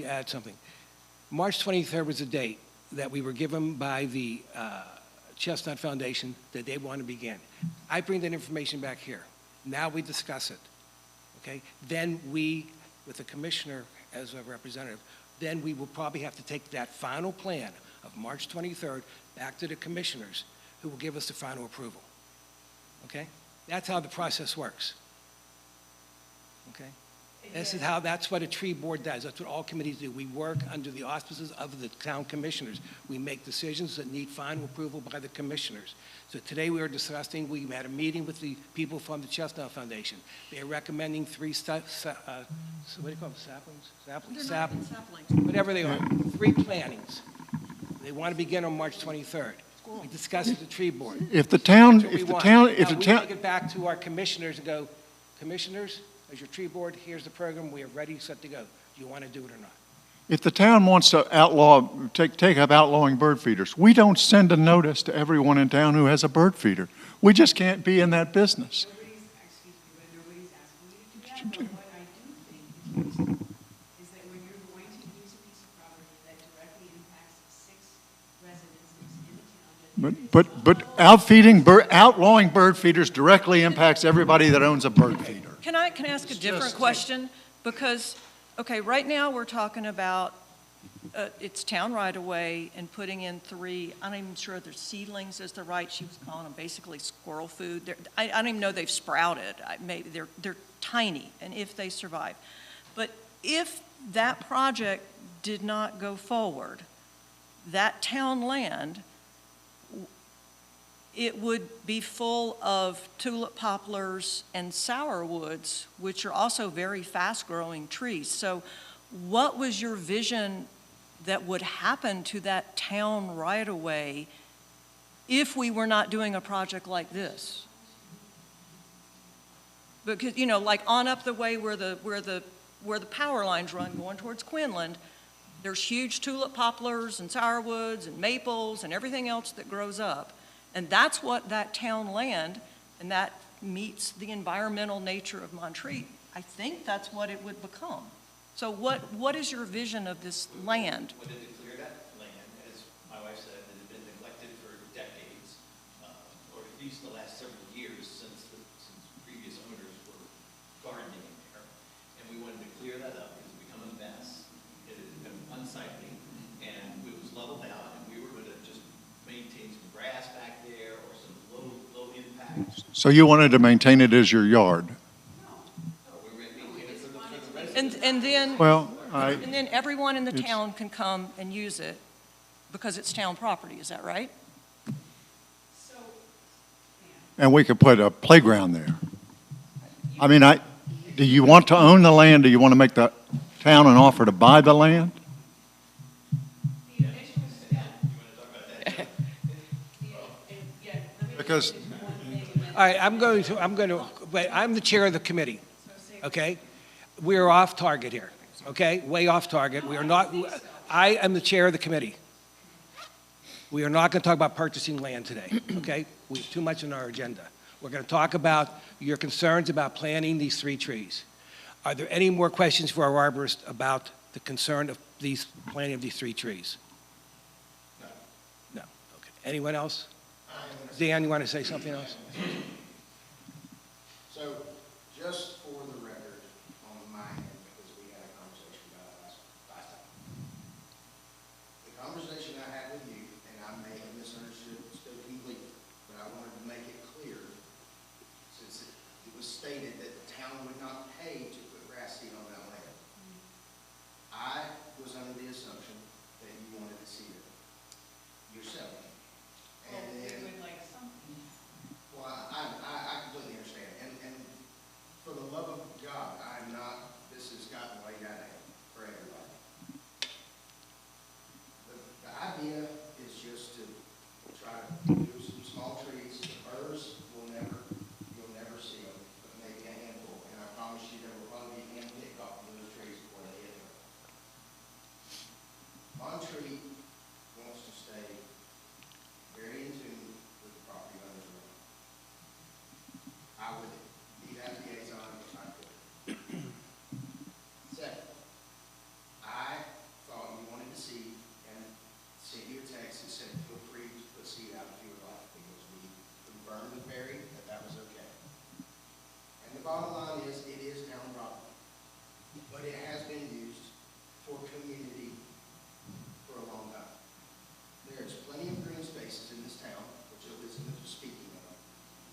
add something. March 23rd was the date that we were given by the Chestnut Foundation that they want to begin. I bring that information back here. Now we discuss it, okay? Then we, with the commissioner as a representative, then we will probably have to take that final plan of March 23rd back to the commissioners, who will give us the final approval, okay? That's how the process works, okay? That's what a tree board does. That's what all committees do. We work under the auspices of the town commissioners. We make decisions that need final approval by the commissioners. So today we we had a meeting with the people from the Chestnut Foundation. They're recommending 3 what do you call them, saplings? They're not even saplings. Whatever they are, 3 plantings. They want to begin on March 23rd. We discussed it at the tree board. If the town, That's what we want. Now, We take it back to our commissioners and go, commissioners, as your tree board, here's the program, we are ready, set to go. Do you want to do it or not? if the town wants to take up outlawing bird feeders, we don't send a notice to everyone in town who has a bird feeder. We just can't be in that business. Nobody's asking you to do that, but what I do think is reasonable is that when you're going to use a piece of property that directly impacts 6 residences in the town. But outlawing bird feeders directly impacts everybody that owns a bird feeder. Can I ask a different question? Because, okay, right now we're talking about it's town right away and putting in 3, I'm not even sure they're seedlings is the right, she was calling them basically squirrel food. I don't even know they've sprouted. Maybe they're tiny, and if they survive. But if that project did not go forward, that town land, it would be full of tulip poplars and sourwoods, which are also very fast-growing trees. So what was your vision that would happen to that town right-of-way if we were not doing a project like this? Because, you know, like on up the way where the power lines run going towards Quinlan, there's huge tulip poplars and sourwoods and maples and everything else that grows up. And that's what that town land, and that meets the environmental nature of Montreat. I think that's what it would become. So what is your vision of this land? Wanted to clear that land, as my wife said, that had been neglected for decades, or at least the last several years since previous owners were gardening in there. And we wanted to clear that up. It had become a mess. It had become unsightly, and it was leveled out, and we were going to just maintain some grass back there or some low impact. So you wanted to maintain it as your yard? And then, Well, and then everyone in the town can come and use it because it's town property, is that right? So, and we could put a playground there. I mean, do you want to own the land? Do you want to make the town an offer to buy the land? the initial step, yeah, let me. Because One thing, and then- All right, I'm the chair of the committee, okay? We are off target here, okay? Way off target. We are not, I am the chair of the committee. We are not going to talk about purchasing land today, okay? We have too much on our agenda. We're going to talk about your concerns about planting these 3 trees. Are there any more questions for our arborist about the concern of planting of these 3 trees? No. Okay. Anyone else? Dan, you want to say something else? So, just for the record, on my end, because we had a conversation about it last time. The conversation I had with you, and I may have misunderstood still completely, but I wanted to make it clear, since it was stated that the town would not pay to put grass seed on that land. I was under the assumption that you wanted to see it yourself. And We then, would like something. well, I completely understand, and for the love of God, I'm not, this has gotten way out of hand for everybody. The idea is just to try to do some small trees, the birds you'll never see them, but maybe a handful, and I promise you there will probably be hand-picked off of those trees before they hit them. Montreat wants to stay very in tune with the property owners around. I would be that liaison if I could. Second, I thought you wanted to see, and sent you a text that said, feel free to put seed out if you would like, because we confirmed with Barry that that was okay. And the bottom line is, it is town property, but it has been used for community for a long time. There's plenty of green spaces in this town, which Elizabeth was speaking of,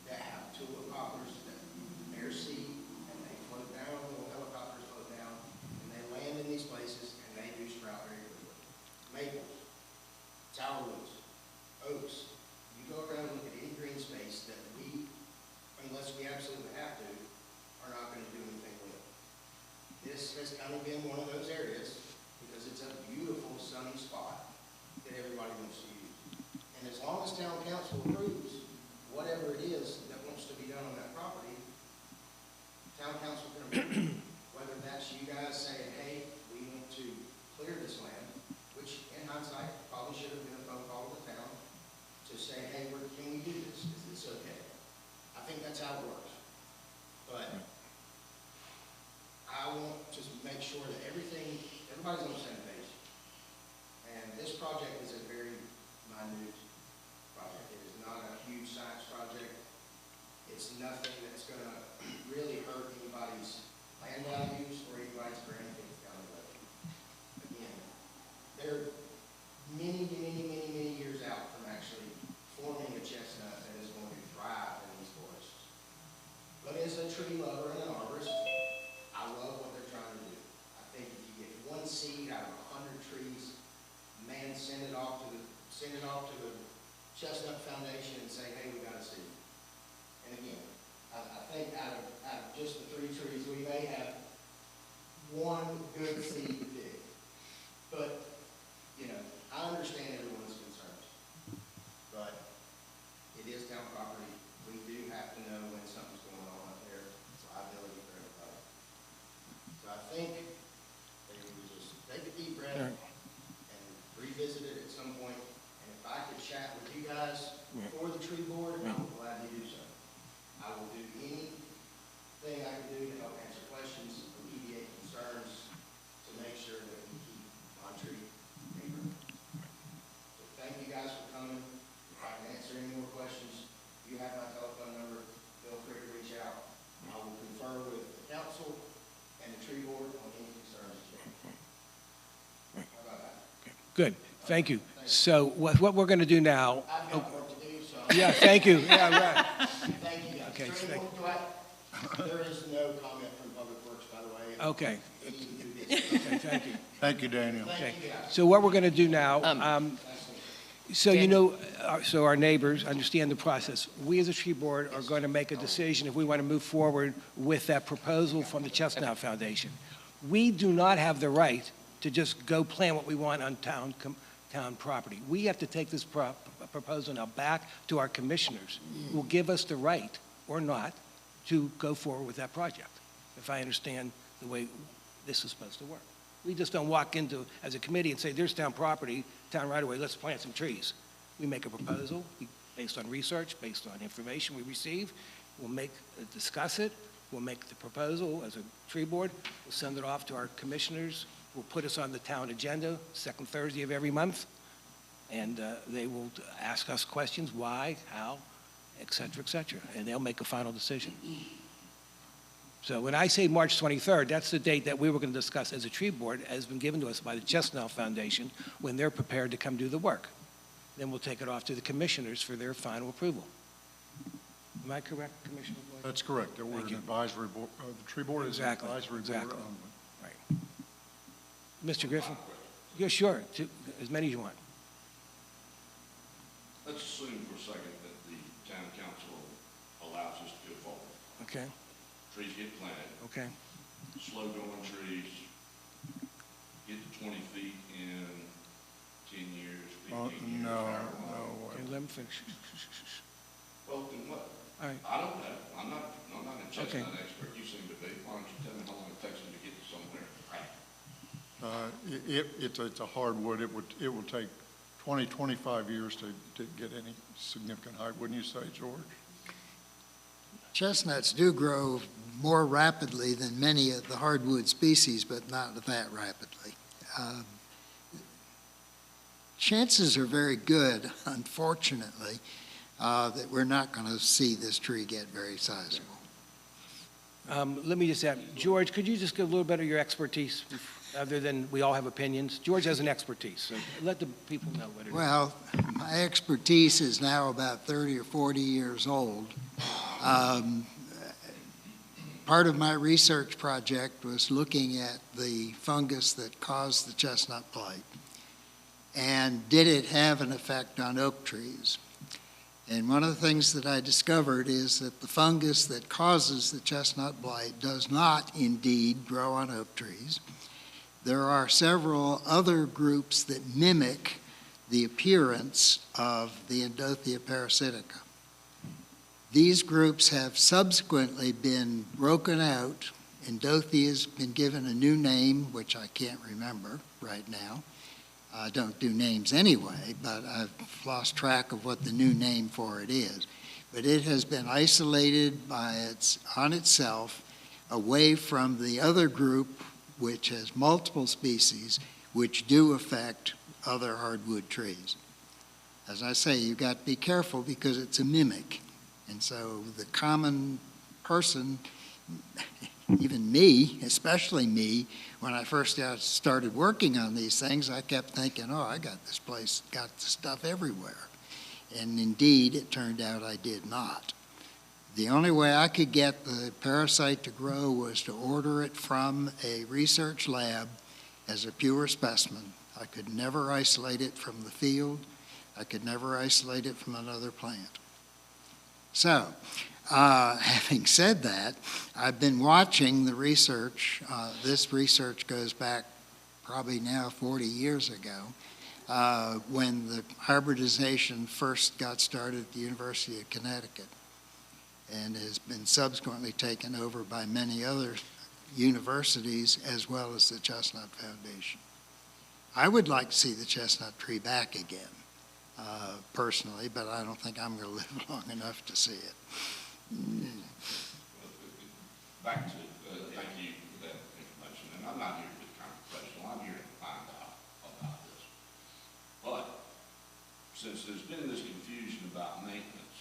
that have tulip poplars that bear seed, and they float down, little helicopters float down, and they land in these places, and they do sprout very quickly. Maples, sourwoods, oaks, you go around and look at any green space that we, unless we absolutely have to, are not gonna do anything with. This has kind of been one of those areas, because it's a beautiful sunny spot that everybody wants to use. And as long as town council approves whatever it is that wants to be done on that property, town council can approve. Whether that's you guys saying, hey, we want to clear this land, which in hindsight probably should have been a phone call to the town to say, hey, can we do this? Is this okay? I think that's how it works. But I want to make sure that everybody's on the same page. And this project is a very minute project. It is not a huge science project. It's nothing that's gonna really hurt anybody's land values or anybody's grandkids down the road. Again, they're many years out from actually forming a chestnut that is going to thrive in these forests. But as a tree lover and an arborist, I love what they're trying to do. I think if you get one seed out of 100 trees, man, send it off to the Chestnut Foundation and say, hey, we got a seed. And again, I think out of just the 3 trees, we may have one good seed to pick. But Good, thank you. So what we're going to do now, I've got work to do, so, yeah, thank you, yeah, right. thank you guys. Okay, Is there any thank- more- There is no comment from Public Works, by the way. Okay, You need to do this. okay, thank you. Thank you, Daniel. Okay, so what we're going to do now, so you know, so our neighbors understand the process. We as a tree board are going to make a decision if we want to move forward with that proposal from the Chestnut Foundation. We do not have the right to just go plan what we want on town property. We have to take this proposal now back to our commissioners, who will give us the right, or not, to go forward with that project, if I understand the way this is supposed to work. We just don't walk into, as a committee, and say, there's town property, town right-of-way, let's plant some trees. We make a proposal based on research, based on information we receive. We'll discuss it. We'll make the proposal as a tree board. We'll send it off to our commissioners. We'll put us on the town agenda, second Thursday of every month. And they will ask us questions, why, how, et cetera, and they'll make a final decision. So when I say March 23rd, that's the date that we were going to discuss as a tree board, has been given to us by the Chestnut Foundation when they're prepared to come do the work. Then we'll take it off to the commissioners for their final approval. Am I correct, Commissioner Boyd? That's correct. That we're Thank an you. advisory board, the tree board is an Exactly, advisory board exactly. only. Right. Mr. Griffin? Yeah, sure, as many as you want. Let's assume for a second that the town council allows us to go forward. Okay, Trees get planted, okay, slow-growing trees, get to 20 feet in 10 years, 15 Oh, years. no, however long. no. okay, let me finish. Well, then what? All right, I don't know. I'm not a Okay. chestnut expert. You seem to be. Why don't you tell me how long it takes them to get to somewhere? It's a hardwood. It will take 20, 25 years to get any significant height, wouldn't you say, George? Chestnuts do grow more rapidly than many of the hardwood species, but not that rapidly. Chances are very good, unfortunately, that we're not going to see this tree get very sizable. let me just add, George, could you just give a little bit of your expertise, other than we all have opinions? George has an expertise, so let the people know what it is. Well, my expertise is now about 30 or 40 years old. Part of my research project was looking at the fungus that caused the chestnut blight, and did it have an effect on oak trees? And one of the things that I discovered is that the fungus that causes the chestnut blight does not indeed grow on oak trees. There are several other groups that mimic the appearance of the Endothea parasitica. These groups have subsequently been broken out. Endothea has been given a new name, which I can't remember right now. I don't do names anyway, but I've lost track of what the new name for it is. But it has been isolated on itself, away from the other group, which has multiple species, which do affect other hardwood trees. As I say, you've got to be careful because it's a mimic. And so the common person, even me, especially me, when I first started working on these things, I kept thinking, oh, I got this place, got the stuff everywhere. And indeed, it turned out I did not. The only way I could get the parasite to grow was to order it from a research lab as a pure specimen. I could never isolate it from the field. I could never isolate it from another plant. So, having said that, I've been watching the research. This research goes back probably now 40 years ago, when the hybridization first got started at the University of Connecticut, and has been subsequently taken over by many other universities as well as the Chestnut Foundation. I would like to see the chestnut tree back again, personally, but I don't think I'm going to live long enough to see it. Back to, thank you for that information, and I'm not here to be confrontational, I'm here to find out about this. But, since there's been this confusion about maintenance,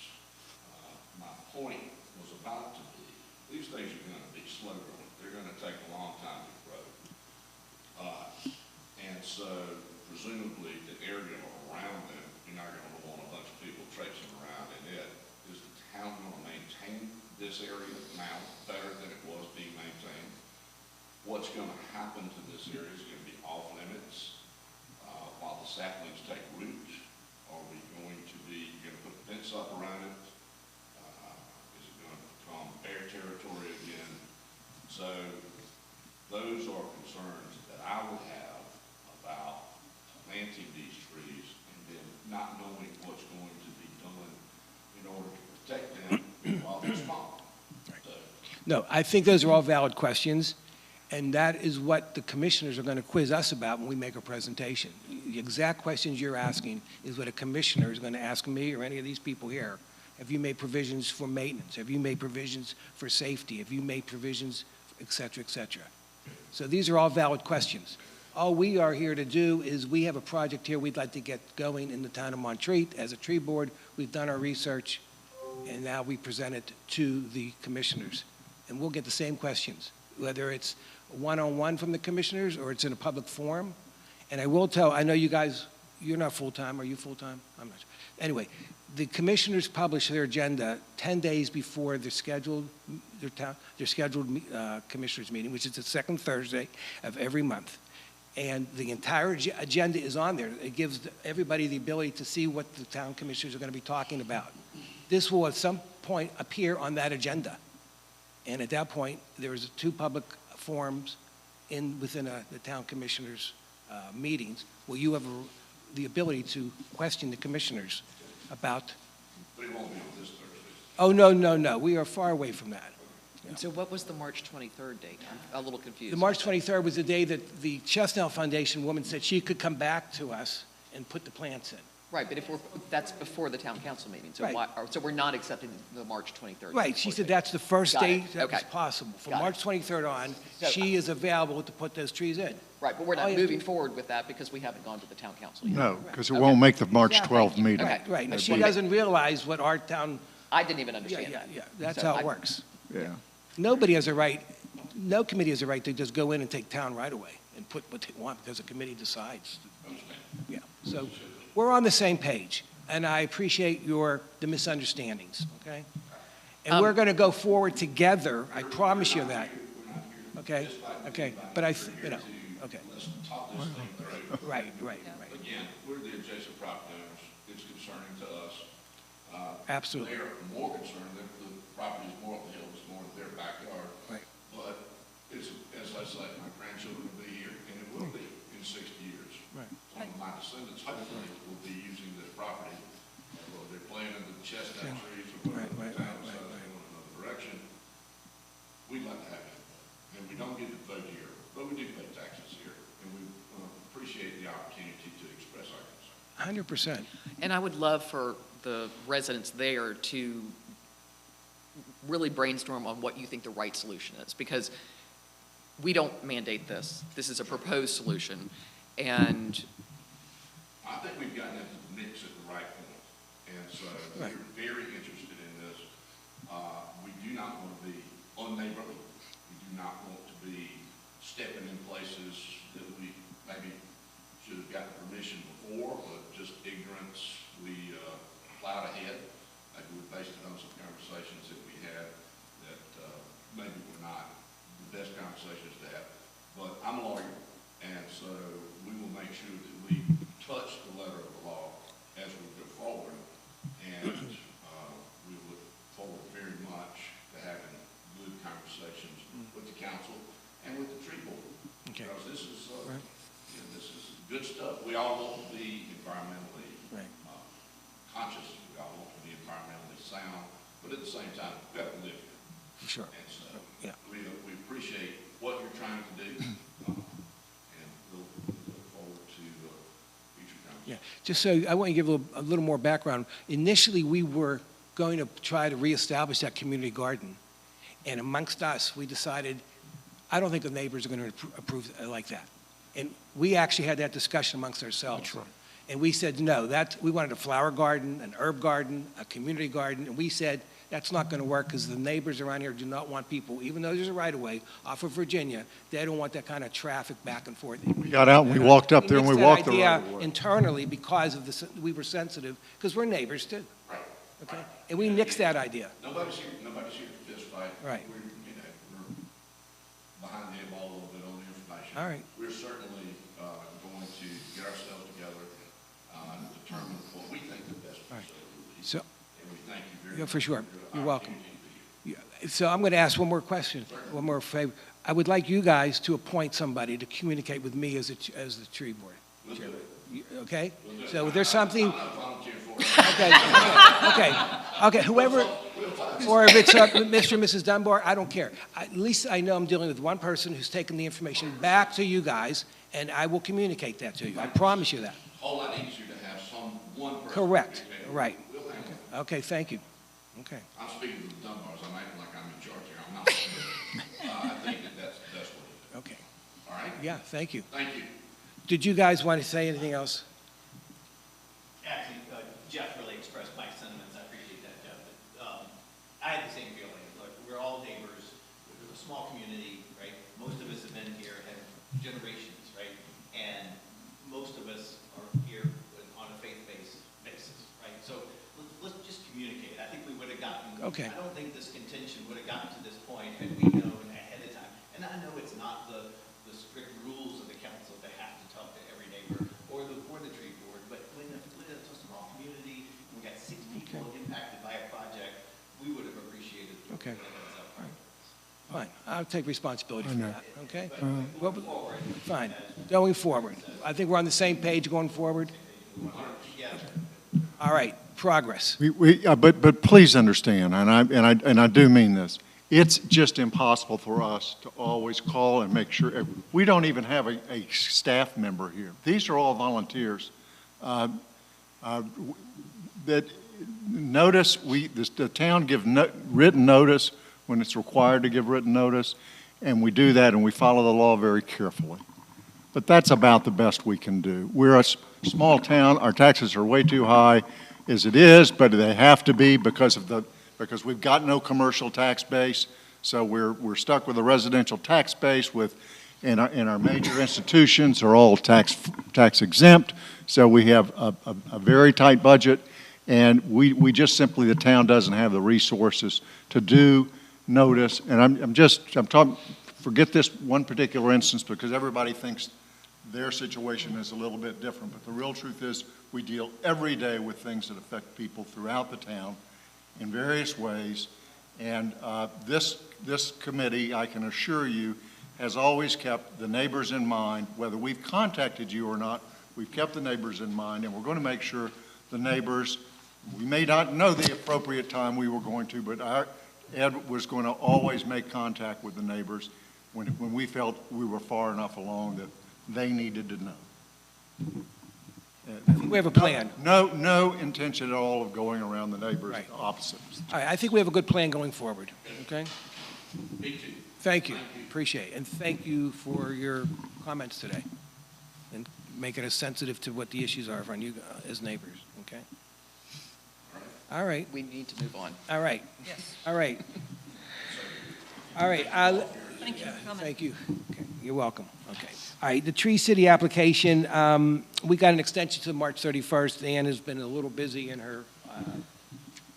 my point was about to be, these things are gonna be slow growing, they're gonna take a long time to grow. And so, presumably the area around them, you're not gonna want a bunch of people traipsing around in it. Is the town gonna maintain this area now better than it was being maintained? What's gonna happen to this area is gonna be off limits, while the saplings take root? Are we going to be, you're gonna put a fence up around it? Is it gonna become bear territory again? So those are concerns that I would have about planting these trees and then not knowing what's going to be done in order to protect them while they're small. So, No, I think those are all valid questions, and that is what the commissioners are going to quiz us about when we make a presentation. The exact questions you're asking is what a commissioner is going to ask me or any of these people here. Have you made provisions for maintenance? Have you made provisions for safety? Have you made provisions, et cetera, et cetera? So these are all valid questions. All we are here to do is we have a project here we'd like to get going in the town of Montreat. As a tree board, we've done our research, and now we present it to the commissioners. And we'll get the same questions, whether it's one-on-one from the commissioners or it's in a public forum. And I will tell, I know you guys, you're not full-time. Are you full-time? I'm not sure. Anyway, the commissioners publish their agenda 10 days before their scheduled commissioners meeting, which is the second Thursday of every month. And the entire agenda is on there. It gives everybody the ability to see what the town commissioners are going to be talking about. This will at some point appear on that agenda. And at that point, there is 2 public forums within the town commissioners' meetings where you have the ability to question the commissioners about. but it won't be on this Thursday. Oh, no. We are far away from that. And so what was the March 23rd date? I'm a little confused. The March 23rd was the day that the Chestnut Foundation woman said she could come back to us and put the plants in. Right, but if that's before the town council meeting, so Right. so we're not accepting the March 23rd? Right, she said date. that's the first Got it. date that was Okay. possible. From Got it. March 23rd on, So- she is available to put those trees in. Right, but we're All not you have to moving do- forward with that because we haven't gone to the town council yet. No, because it Okay. won't make the March Yeah, 12th thank you. meeting. Okay. Right, and That's she what- doesn't realize what our town, I didn't even yeah, understand yeah, that. yeah, that's So how it I- works. Yeah. Nobody has a right, no committee has a right to just go in and take town right away and put what they want because the committee decides. Yeah, so we're on the same page, and I appreciate the misunderstandings, okay? And we're going to go forward together, I promise you that, okay? Okay, but okay, Let's talk this thing through. right. Again, we're the adjacent property owners. It's concerning to us. Absolutely. They're more concerned that the property is more up the hill, it's more their backyard. Right. But it's, as I say, my grandchildren will be here, and it will be in 60 years. Right. Some of my descendants hopefully will be using this property, whether they're planting the chestnut trees or whatever Right, the right, town right, decides right, to go in another direction. We'd like to have it. And we don't get to vote here, but we do pay taxes here, and we appreciate the opportunity to express our concern. 100%. And I would love for the residents there to really brainstorm on what you think the right solution is, because we don't mandate this. This is a proposed solution, and I think we've gotten into the mix at the right point, and so Right. we're very interested in this. We do not want to be unneighborly. We do not want to be stepping in places that we maybe should have gotten permission before, but just ignorance, we plowed ahead. Maybe we based it on some conversations that we had that maybe were not the best conversations to have. But I'm a lawyer, and so we will make sure that we touch the letter of the law as we go forward. And we look forward very much to having good conversations with the council and with the tree board. Okay. Because this is, Right. this is good stuff. We all want to be environmentally Right. conscious. We all want to be environmentally sound, but at the same time, we've got to live here. Sure. And so Yeah. we appreciate what you're trying to do, and we'll look forward to future conversations. Yeah, just so, I want to give a little more background. Initially, we were going to try to reestablish that community garden. And amongst us, we decided, I don't think the neighbors are going to approve it like that. And we actually had that discussion amongst ourselves. That's right. And we said, no, we wanted a flower garden, an herb garden, a community garden, and we said, That's not going to work because the neighbors around here do not want people, even though there's a right-of-way off of Virginia, they don't want that kind of traffic back and forth. We got out and we walked up there and we walked the right of way. Internally, because of we were sensitive, because we're neighbors too. Right. Okay? And we nixed that idea. Nobody's here to fist fight. Right. We're behind the eight ball a little bit on the information. All right. We're certainly, going to get ourselves together, and determine what we think the best All right. facility will be. So, And we thank you very yeah, much. for sure. your You're welcome. opportunity to be here. Yeah, so I'm going to ask one more question, one more favor. I would like you guys to appoint somebody to communicate with me as the tree board. We'll do it. Okay? We'll do it. So if there's something, I'm not volunteering for it. okay, whoever, or if it's Mr. and Mrs. Dunbar, I don't care. At least I know I'm dealing with one person who's taken the information back to you guys, and I will communicate that to you. I promise you that. All I need is you to have one person. Correct, communicate. right. We'll handle it. Okay, thank you. Okay. I'm speaking to the Dunbars. I'm acting like I'm in charge here. I'm not. I think that's the best way to do Okay. it. All right? Yeah, thank you. Thank you. Did you guys want to say anything else? Actually, Jeff really expressed my sentiments. I appreciate that, Jeff. But, I had the same feeling. Look, we're all neighbors. We're a small community, right? Most of us have been here, have generations, right? And most of us are here on a faith-based basis, right? So let's just communicate. I think we would have gotten. Okay. I don't think this contention would have gotten to this point had we known ahead of time. And I know it's not the strict rules of the council to have to talk to every neighbor or the tree board, but when it's a small community, and we got 6 people impacted by a project, we would have appreciated. Okay. the heads up. Fine, I'll take responsibility for I know. that, okay? But going forward, Fine, going forward. I think we're on the same page going forward. yeah, All right, progress. But please understand, and I do mean this, it's just impossible for us to always call and make sure, we don't even have a staff member here. These are all volunteers. That notice, the town give written notice when it's required to give written notice, and we do that and we follow the law very carefully. But that's about the best we can do. We're a small town, our taxes are way too high as it is, but they have to be because we've got no commercial tax base, so we're stuck with a residential tax base and our major institutions are all tax exempt, so we have a very tight budget, and we just simply, the town doesn't have the resources to do notice, and I'm talking, forget this one particular instance because everybody thinks their situation is a little bit different, but the real truth is we deal every day with things that affect people throughout the town in various ways, and this committee, I can assure you, has always kept the neighbors in mind. Whether we've contacted you or not, we've kept the neighbors in mind, and we're going to make sure the neighbors, we may not know the appropriate time we were going to, but Ed was going to always make contact with the neighbors when we felt we were far enough along that they needed to know. We have a plan. No intention at all of going around the neighbors Right. opposite. All right, I think we have a good plan going forward, okay? Me too. Thank you, appreciate it, and thank you for your comments today, and making us sensitive to what the issues are on you as neighbors, okay? All right, We need to move on. all right, Yes, all right. All right, thank you for coming. thank you. Okay, you're welcome, okay. All right, the Tree City application, we got an extension to March 31st. Ann has been a little busy in her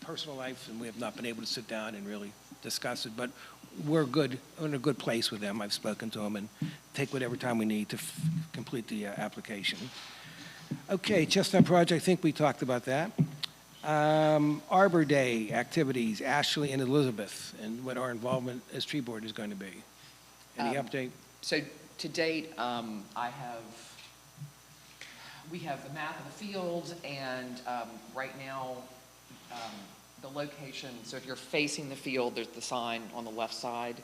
personal life, and we have not been able to sit down and really discuss it, but we're good, we're in a good place with them. I've spoken to them, and take whatever time we need to complete the application. Okay, Chestnut Project, I think we talked about that. Arbor Day activities, Ashley and Elizabeth, and what our involvement as tree board is going to be. Any update? So to date, we have the map of the field, and right now, the location, so if you're facing the field, there's the sign on the left side.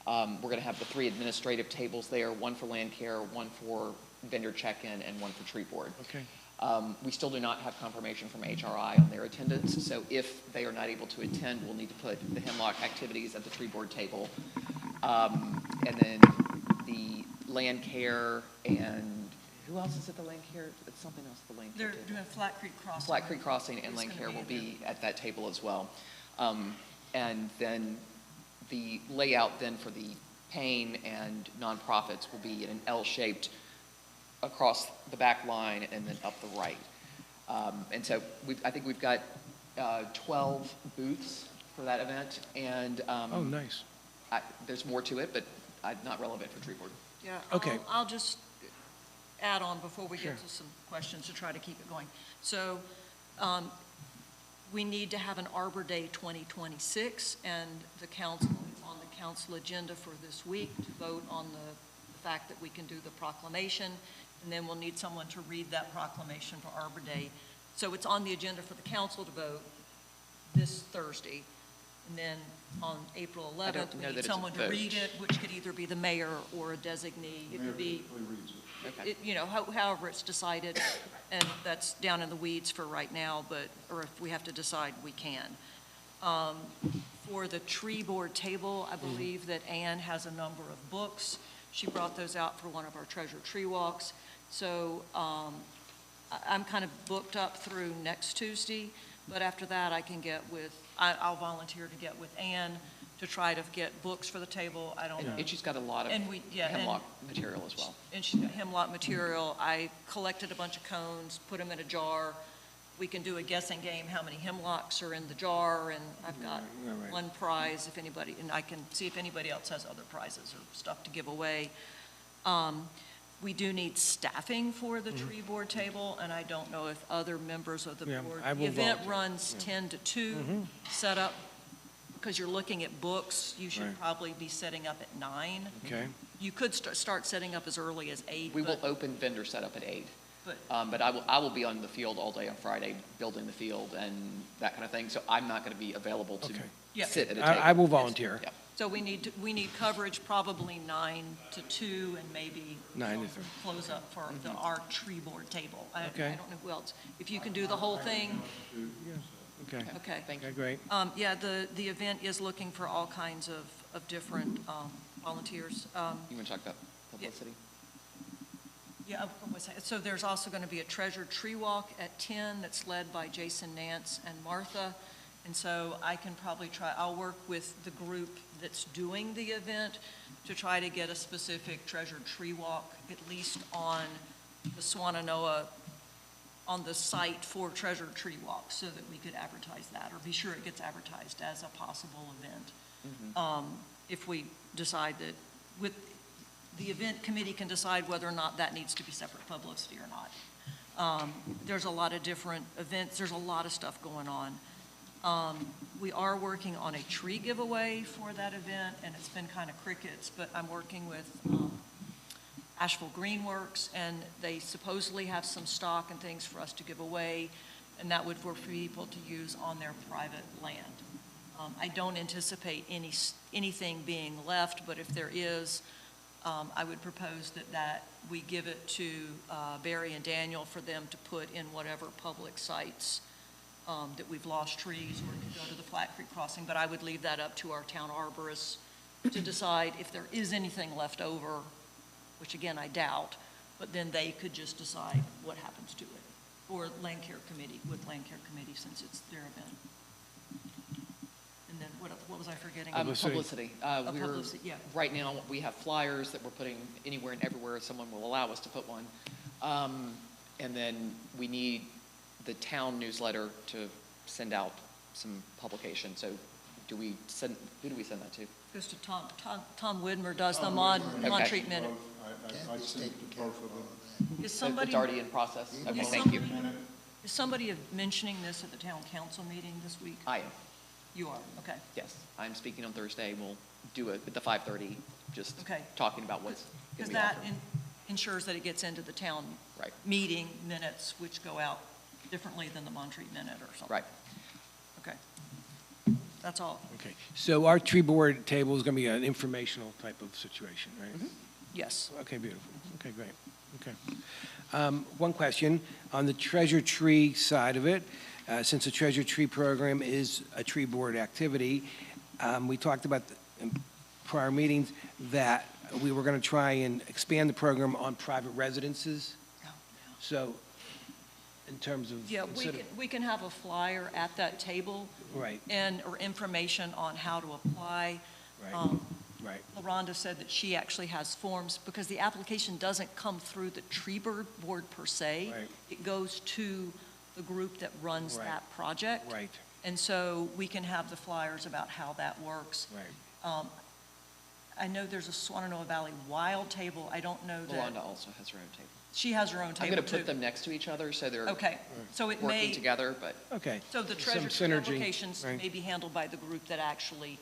We're going to have the 3 administrative tables there, one for land care, one for vendor check-in, and one for tree board. Okay. We still do not have confirmation from HRI on their attendance, so if they are not able to attend, we'll need to put the Hemlock activities at the tree board table. And then the land care and, who else is at the land care? It's something else, the land care They're table. doing Flat Creek Crossing. Flat Creek Crossing and It's land gonna care be will there. be at that table as well. And then the layout then for the Payne and nonprofits will be in an L-shaped across the back line and then up the right. And so I think we've got 12 booths for that event, and Oh, nice. there's more to it, but not relevant for tree board. Yeah. Okay. I'll just add on before we Sure. get to some questions to try to keep it going. So, we need to have an Arbor Day 2026, and the council is on the council agenda for this week to vote on the fact that we can do the proclamation, and then we'll need someone to read that proclamation for Arbor Day. So it's on the agenda for the council to vote this Thursday, and then on April 11th, we know that need it's a someone to vote. read it, which could either be the mayor or a designee. It could be, Okay. you know, however it's decided, and that's down in the weeds for right now, but, or if we have to decide, we can. For the tree board table, I believe that Anne has a number of books. She brought those out for one of our treasure tree walks. So I'm kind of booked up through next Tuesday, but after that, I can get with, I'll volunteer to get with Anne to try to get books for the table. I don't know. And she's got a lot of And we, yeah, and- hemlock material as well. And she's got hemlock material. I collected a bunch of cones, put them in a jar. We can do a guessing game, how many hemlocks are in the jar, and I've got Right. one prize if anybody, and I can see if anybody else has other prizes or stuff to give away. We do need staffing for the tree board table, and I don't know if other members of the Yeah, board. I The will event volunteer. runs 10 to 2 setup, because you're looking at books. You should Right. probably be setting up at 9. Okay. You could start setting up as early as 8. We will but- open vendor setup at 8. But- But I will be on the field all day on Friday, building the field and that kind of thing, so I'm not going to be available to Okay. Yeah. sit at a I table. will volunteer. Yeah. So we need coverage probably 9 to 2 and maybe 9 to 3. close up for our tree board table. I Okay. don't know who else. If you can do the whole thing, Okay. okay. Thank you. Okay, great. Yeah, the event is looking for all kinds of different volunteers. You want to talk about publicity? Yeah, so there's also going to be a treasure tree walk at 10 that's led by Jason Nance and Martha. And so I can probably I'll work with the group that's doing the event to try to get a specific treasure tree walk, at least on the Swannanoa, on the site for treasure tree walk, so that we could advertise that, or be sure it gets advertised as a possible event. If we decide that, the event committee can decide whether or not that needs to be separate publicity or not. There's a lot of different events, there's a lot of stuff going on. We are working on a tree giveaway for that event, and it's been kind of crickets, but I'm working with Asheville Greenworks, and they supposedly have some stock and things for us to give away, and that would for people to use on their private land. I don't anticipate anything being left, but if there is, I would propose that we give it to Barry and Daniel for them to put in whatever public sites that we've lost trees, or to go to the Flat Creek Crossing, but I would leave that up to our town arborists to decide if there is anything left over, which again, I doubt, but then they could just decide what happens to it. Or Land Care Committee, with Land Care Committee, since it's their event. And then what was I forgetting? Publicity. Publicity, yeah. Right now, we have flyers that we're putting anywhere and everywhere someone will allow us to put one. And then we need the town newsletter to send out some publication. So who do we send that to? Goes to Tom Widmer does them on Montreat Minute. I sent to both of them. Is somebody, It's already in process? Okay, is thank you. somebody mentioning this at the town council meeting this week? I am, You are, okay. yes. I'm speaking on Thursday. We'll do it at the 5:30, just Okay. talking about what's going Because to be that offered. ensures that it gets into the town Right. meeting minutes, which go out differently than the Montreat Minute or something. Right. Okay. That's all. Okay. So our tree board table is going to be an informational type of situation, right? Yes. Okay, beautiful. Okay, great. Okay. One question, on the treasure tree side of it, since the treasure tree program is a tree board activity, we talked about in prior meetings that we were going to try and expand the program on private residences. So in terms of. Yeah, consider- we can have a flyer at that table Right, or information on how to apply. right, right. LaRonda said that she actually has forms, because the application doesn't come through the tree board per se. Right. It goes to the group that runs Right. that project. Right, And so we can have the flyers about how that works. right. I know there's a Swananoa Valley Wild Table. I don't know that, Yolanda also has her own table. she has her own I'm table going to too. put them next to each other, so they're Okay, so it working may, together, but Okay. so the Some treasure tree synergy, applications right. may be handled by the group that actually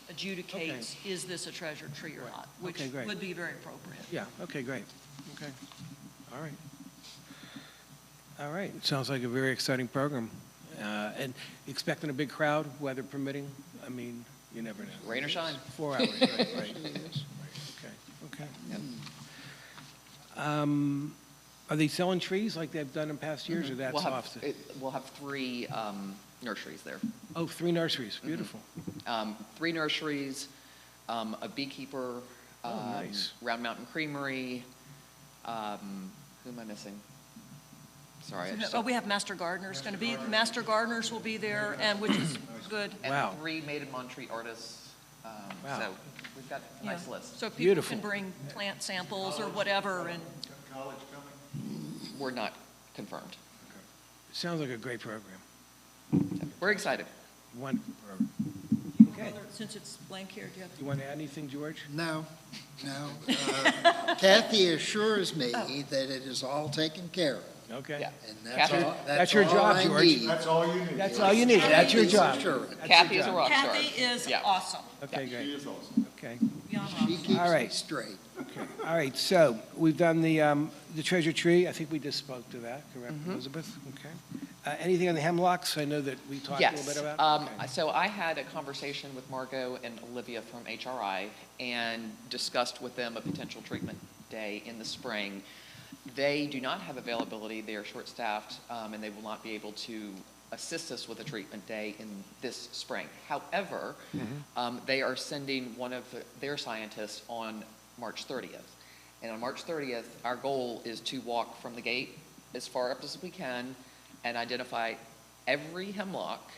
adjudicates, is this a treasure tree or not? Which Okay, great. would be very appropriate. Yeah, okay, great. Okay, all right. All right, sounds like a very exciting program. And expecting a big crowd, weather permitting? I mean, you never know. rain or shine. 4 hours, right. Okay. Are they selling trees like they've done in past years, or that's We'll have, off? we'll have 3 nurseries there. Oh, 3 nurseries, beautiful. 3 nurseries, a beekeeper, Oh, nice. Round Mountain Creamery, who am I missing? Sorry. I just- Oh, we have Master Gardeners going to be, Master Gardeners will be there, and which is good. Wow. And 3 Made in Montreat artists. Wow. So we've got a nice Yeah. list. So people Beautiful. can bring plant samples or whatever, and We're not confirmed. Sounds like a great program. We're excited. Wonderful program. Okay. since it's blank here, do you have? You want to add anything, George? No. Kathy assures me that it is all taken care of, Okay. Yeah. and that's Kathy- all, That's your all job, I George. need. That's all you need. That's all you need. That's your Kathy's job. assurance. That's your Kathy is a job. rock star. Kathy is Yeah. awesome. Okay, She great. is awesome. Okay. Beyond She awesome. keeps All me right. straight. Okay. All right, so we've done the treasure tree. I think we just spoke to that, correct, Mm-hmm. Elizabeth? Okay. Anything on the hemlocks? I know that we talked a little bit Yes. about. Okay. So I had a conversation with Margot and Olivia from HRI and discussed with them a potential treatment day in the spring. They do not have availability. They are short-staffed, and they will not be able to assist us with a treatment day in this spring. However, they are sending one of their scientists on March 30th. And on March 30th, our goal is to walk from the gate as far up as we can and identify every hemlock,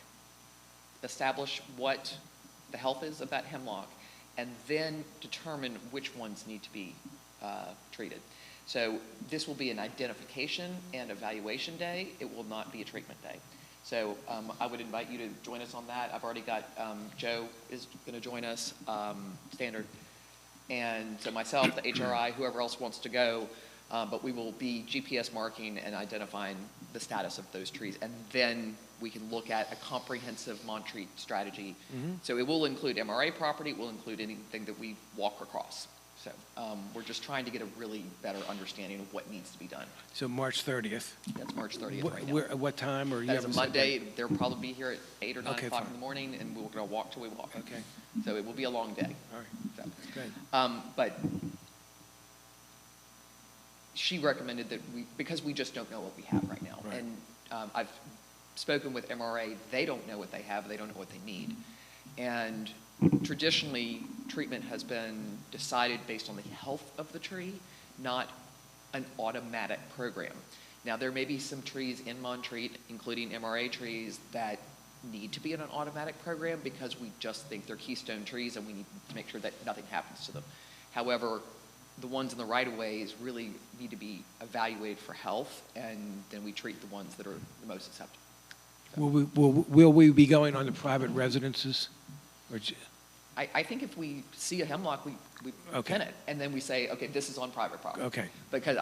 establish what the health is of that hemlock, and then determine which ones need to be treated. So this will be an identification and evaluation day. It will not be a treatment day. So I would invite you to join us on that. I've already got, Joe is going to join us, Standard, and so myself, the HRI, whoever else wants to go, but we will be GPS marking and identifying the status of those trees. And then we can look at a comprehensive Montreat strategy. So it will include MRA property, it will include anything that we walk across. So we're just trying to get a really better understanding of what needs to be done. So March 30th. That's March 30th right now. What time, or you That is a haven't said Monday. They'll probably be here at 8 or 9 Okay, o'clock fine. in the morning, and we're going to walk till we walk. that? Okay, So it will be a long day. all right, So, great. But she recommended that because we just don't know what we have right now. Right. And I've spoken with MRA, they don't know what they have, they don't know what they need. And traditionally, treatment has been decided based on the health of the tree, not an automatic program. Now, there may be some trees in Montreat, including MRA trees, that need to be in an automatic program because we just think they're keystone trees and we need to make sure that nothing happens to them. However, the ones in the right-of-ways really need to be evaluated for health, and then we treat the ones that are the most susceptible. Will we be going on to private residences? Or I think if we see a hemlock, we Okay. pin it, and then we say, okay, this is on private property. Okay, Because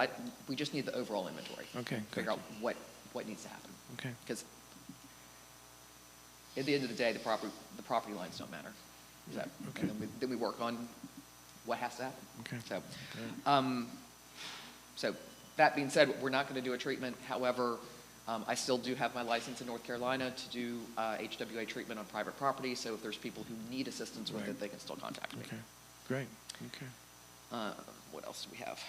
we just need the overall inventory. okay, good. Figure out what needs to happen. Okay, Because at the end of the day, the property lines don't matter. So, Okay. and then we work on what has to happen. okay. So that being said, we're not going to do a treatment. However, I still do have my license in North Carolina to do HWA treatment on private property. So if there's people who need assistance with Right. it, they can still contact me. Okay, great, okay. What else do we have?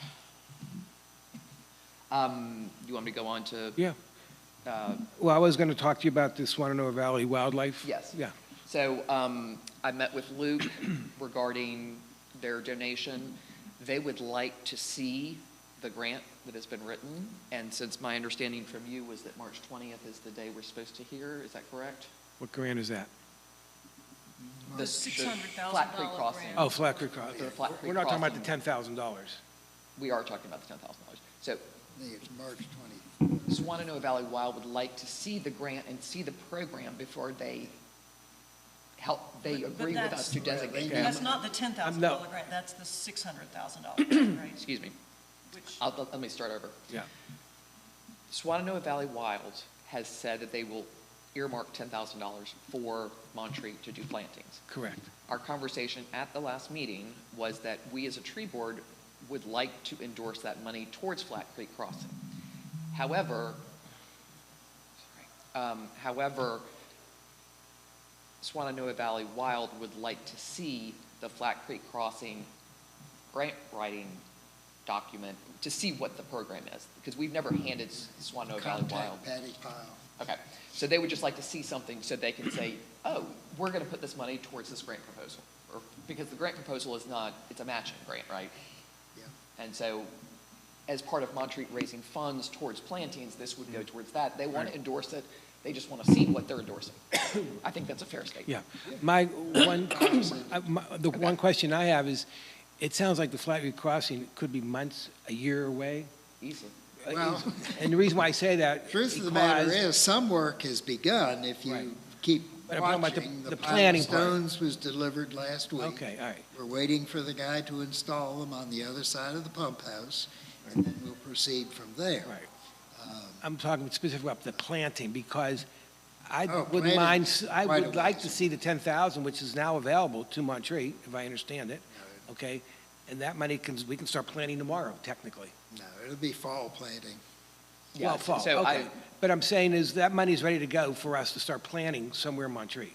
You want me to go on to? Yeah, uh, well, I was going to talk to you about this Swananoa Valley Wildlife. Yes. Yeah, So I met with Luke regarding their donation. They would like to see the grant that has been written. And since my understanding from you was that March 20th is the day we're supposed to hear, is that correct? What grant is that? The $600,000 Flat Creek Crossing. grant. Oh, Flat Creek Crossing. The Flat Creek We're not talking about the Crossing. $10,000. We are talking about the $10,000. So I think it's March 24th. Swannanoa Valley Wild would like to see the grant and see the program before they agree with us to designate Yeah. That's not the $10,000 No. grant, that's the $600,000 grant, right? Excuse me. Which, Let me start over. Yeah. Swannanoa Valley Wild has said that they will earmark $10,000 for Montreat to do plantings. Correct. Our conversation at the last meeting was that we as a tree board would like to endorse that money towards Flat Creek Crossing. However, Swannanoa Valley Wild would like to see the Flat Creek Crossing grant writing document to see what the program is, because we've never handed Swannanoa Valley Wild. Contact Patty Pyle. Okay, so they would just like to see something so they can say, oh, we're gonna put this money towards this grant proposal. Or, because the grant proposal is not, it's a matching grant, right? Yeah. And so, as part of Montreat raising funds towards plantings, this would go towards that. They want to endorse it, they just want to see what they're endorsing. I think that's a fair statement. Yeah. My one, the one question I have is, it sounds like the Flat Creek Crossing could be months, a year away. Easily. Well- And the reason why I say that. Truth of the matter because- is, some work has begun. If Right. you keep But I'm talking about watching, the the pile planning of part. stones was delivered last week. Okay, all right. We're waiting for the guy to install them on the other side of the pump house, and then we'll proceed from there. Right. I'm talking specifically about the planting, because I Oh, wouldn't mind, planting, I right would away. like to see the 10,000, which is now available to Montreat, if I understand it, okay? And that money we can start planting tomorrow, technically. No, it'll be fall planting. Yeah, Well, fall, so okay. But I'm saying is that money's ready to go for us to start planting somewhere in Montreat. It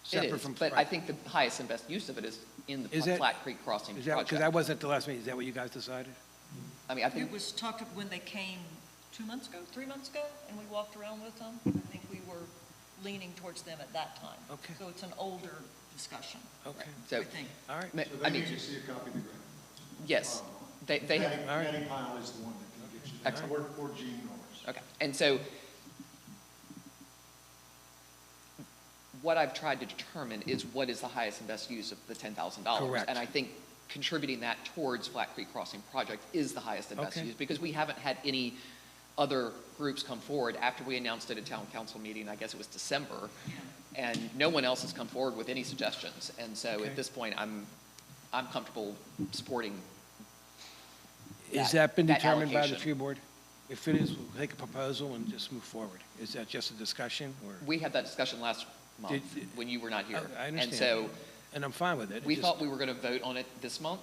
separate is, from. but I think the highest and best use of it is in the Is it? Flat Creek Crossing Is that, because I project. wasn't at the last meeting, is that what you guys decided? I mean, I think, it was talked, when they came 2 months ago, 3 months ago, and we walked around with them, I think we were leaning towards them at that time. Okay. So it's an older discussion, Okay, so, I think. all right. I mean, see a copy of the grant. yes, they have, All right. Patty Pyle is the one that can get you that, Excellent. or Gene Norris. okay, and so what I've tried to determine is what is the highest and best use of the $10,000. Correct. And I think contributing that towards Flat Creek Crossing project is the highest and best Okay. use, because we haven't had any other groups come forward after we announced it at town council meeting, I guess it was December, and no one else has come forward with any suggestions. And so Okay. at this point, I'm comfortable supporting Is that been that determined by the allocation. tree board? If it is, we'll take a proposal and just move forward. Is that just a discussion, or? We had that discussion last month Did- when you were not here. I And understand. so And I'm fine with it. we thought we were going to vote on it this month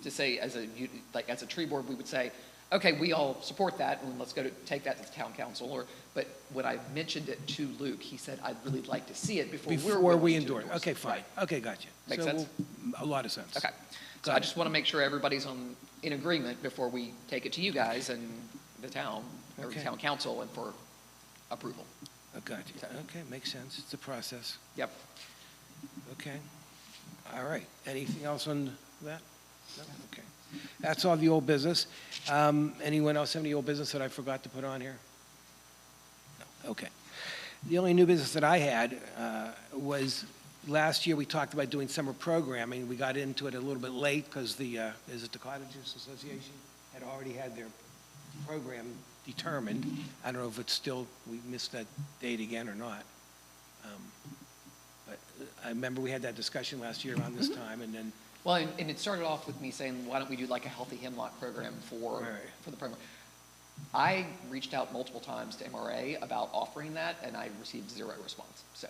to say, as a tree board, we would say, okay, we all support that, and let's take that to the town council. But when I mentioned it to Luke, he said, I'd really like to see it before Before we're we willing to endorse. Okay, fine. Right. Okay, gotcha. Make So sense? A lot of sense. Okay. So Got I it. just want to make sure everybody's in agreement before we take it to you guys and the town, or Okay. town council, and for approval. I got you. Okay, makes sense. It's a process. Yep. Okay. All right. Anything else on that? No? Okay. That's all the old business. Anyone else have any old business that I forgot to put on here? No. Okay. The only new business that I had was last year we talked about doing summer programming. We got into it a little bit late because is it the Cottages Association had already had their program determined. I don't know if it's still, we missed that date again or not. But I remember we had that discussion last year around this time, and then, Well, and it started off with me saying, why don't we do like a healthy hemlock program for Right. the program? I reached out multiple times to MRA about offering that, and I received zero response. So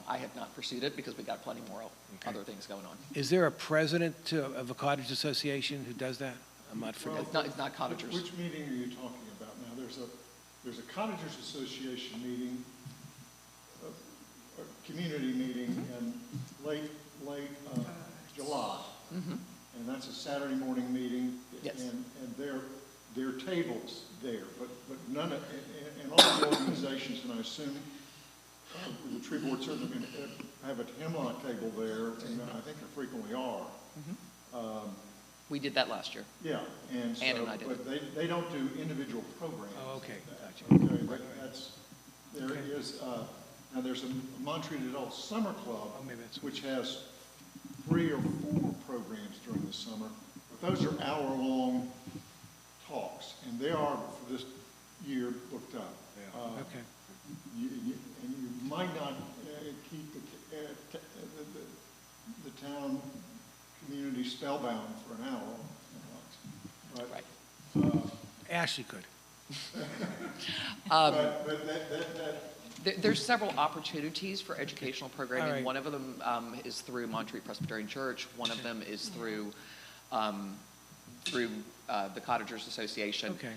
I have not pursued it because we got plenty more Okay. other things going on. is there a president of a cottage association who does that? I'm not familiar. It's not cottagers. Which meeting are you talking about now? There's a Cottagers Association meeting, a community meeting in late July. And that's a Saturday morning meeting. Yes. And there are tables there, but none of, and all the organizations, and I assume the tree board certainly going to have a hemlock table there, and I think there frequently are. We did that last year. Yeah, and Ann and so, I did. but they don't do individual programs. Oh, okay, like that. gotcha. Okay, there is, now there's a Montreat Adult Summer Club, Oh, maybe that's- which has 3 or 4 programs during the summer. But those are hour-long talks, and they are, for this year, booked up. Okay. And you might not keep the town community spellbound for an hour. But, Right. Ashley could. but that, There's several opportunities for educational All programming. right. One of them is through Montreat Presbyterian Church. One of them is through the Cottagers Association. Okay.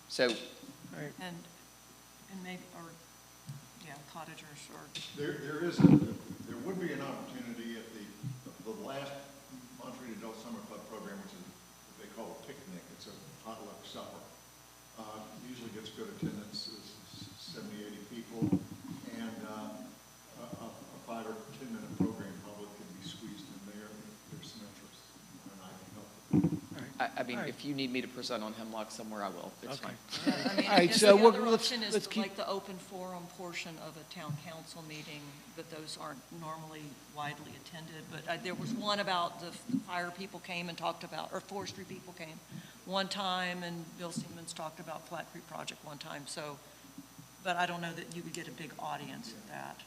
So All right. And maybe, or, yeah, cottagers or, there would be an opportunity if the last Montreat Adult Summer Club program, which is what they call a picnic, it's a potluck supper, usually gets good attendance, 70, 80 people, and a 5 or 10 minute program probably could be squeezed in there if there's some interest, and I can help with that. I mean, All right. if you need me to present on Hemlock somewhere, I will. It's Okay. fine. I mean, All right, I guess so the we'll- other let's- option is let's keep- like the open forum portion of a town council meeting, but those aren't normally widely attended. But there was one about the fire people came and talked about, or forestry people came one time, and Bill Siemens talked about Flat Creek Project one time, so, but I don't know that you would get a big audience at that.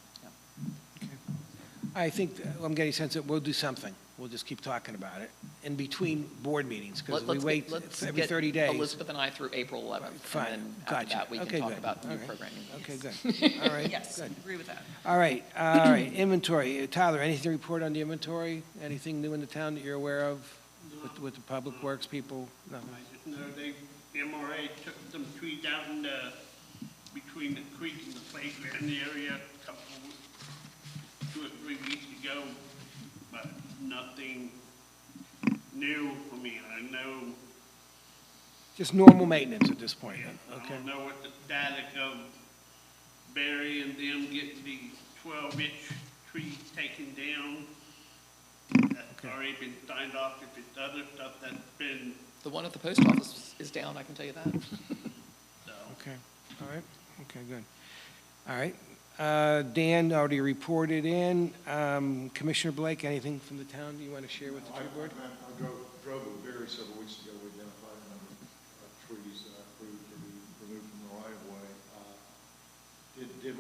I think, I'm getting a sense that we'll do something. We'll just keep talking about it in between board meetings, because we wait every 30 days. Elizabeth and I through April 11th. Fine, And then after gotcha. that, we Okay, can talk good. about new All right. programming. Okay, good. All right, Yes, good. agree with that. All right, inventory. Tyler, anything to report on the inventory? Anything new in the town that you're aware of with the public works people? Nothing? I just know MRA took some trees down between the creek and the playground area a couple, 2 or 3 weeks ago, but nothing new. I mean, I know, Just normal maintenance at this point, I okay? don't know what the status of Barry and them getting the 12-inch trees taken down. That's Okay. already been signed off. If it's other stuff that's been, The one at the post office is down, I can tell you that. so. Okay, all right, okay, good. All right, Dan already reported in. Commissioner Blake, anything from the town you want to share with the tree board? I drove with Barry several weeks ago. We identified a number of trees approved to be removed from the right of way. Did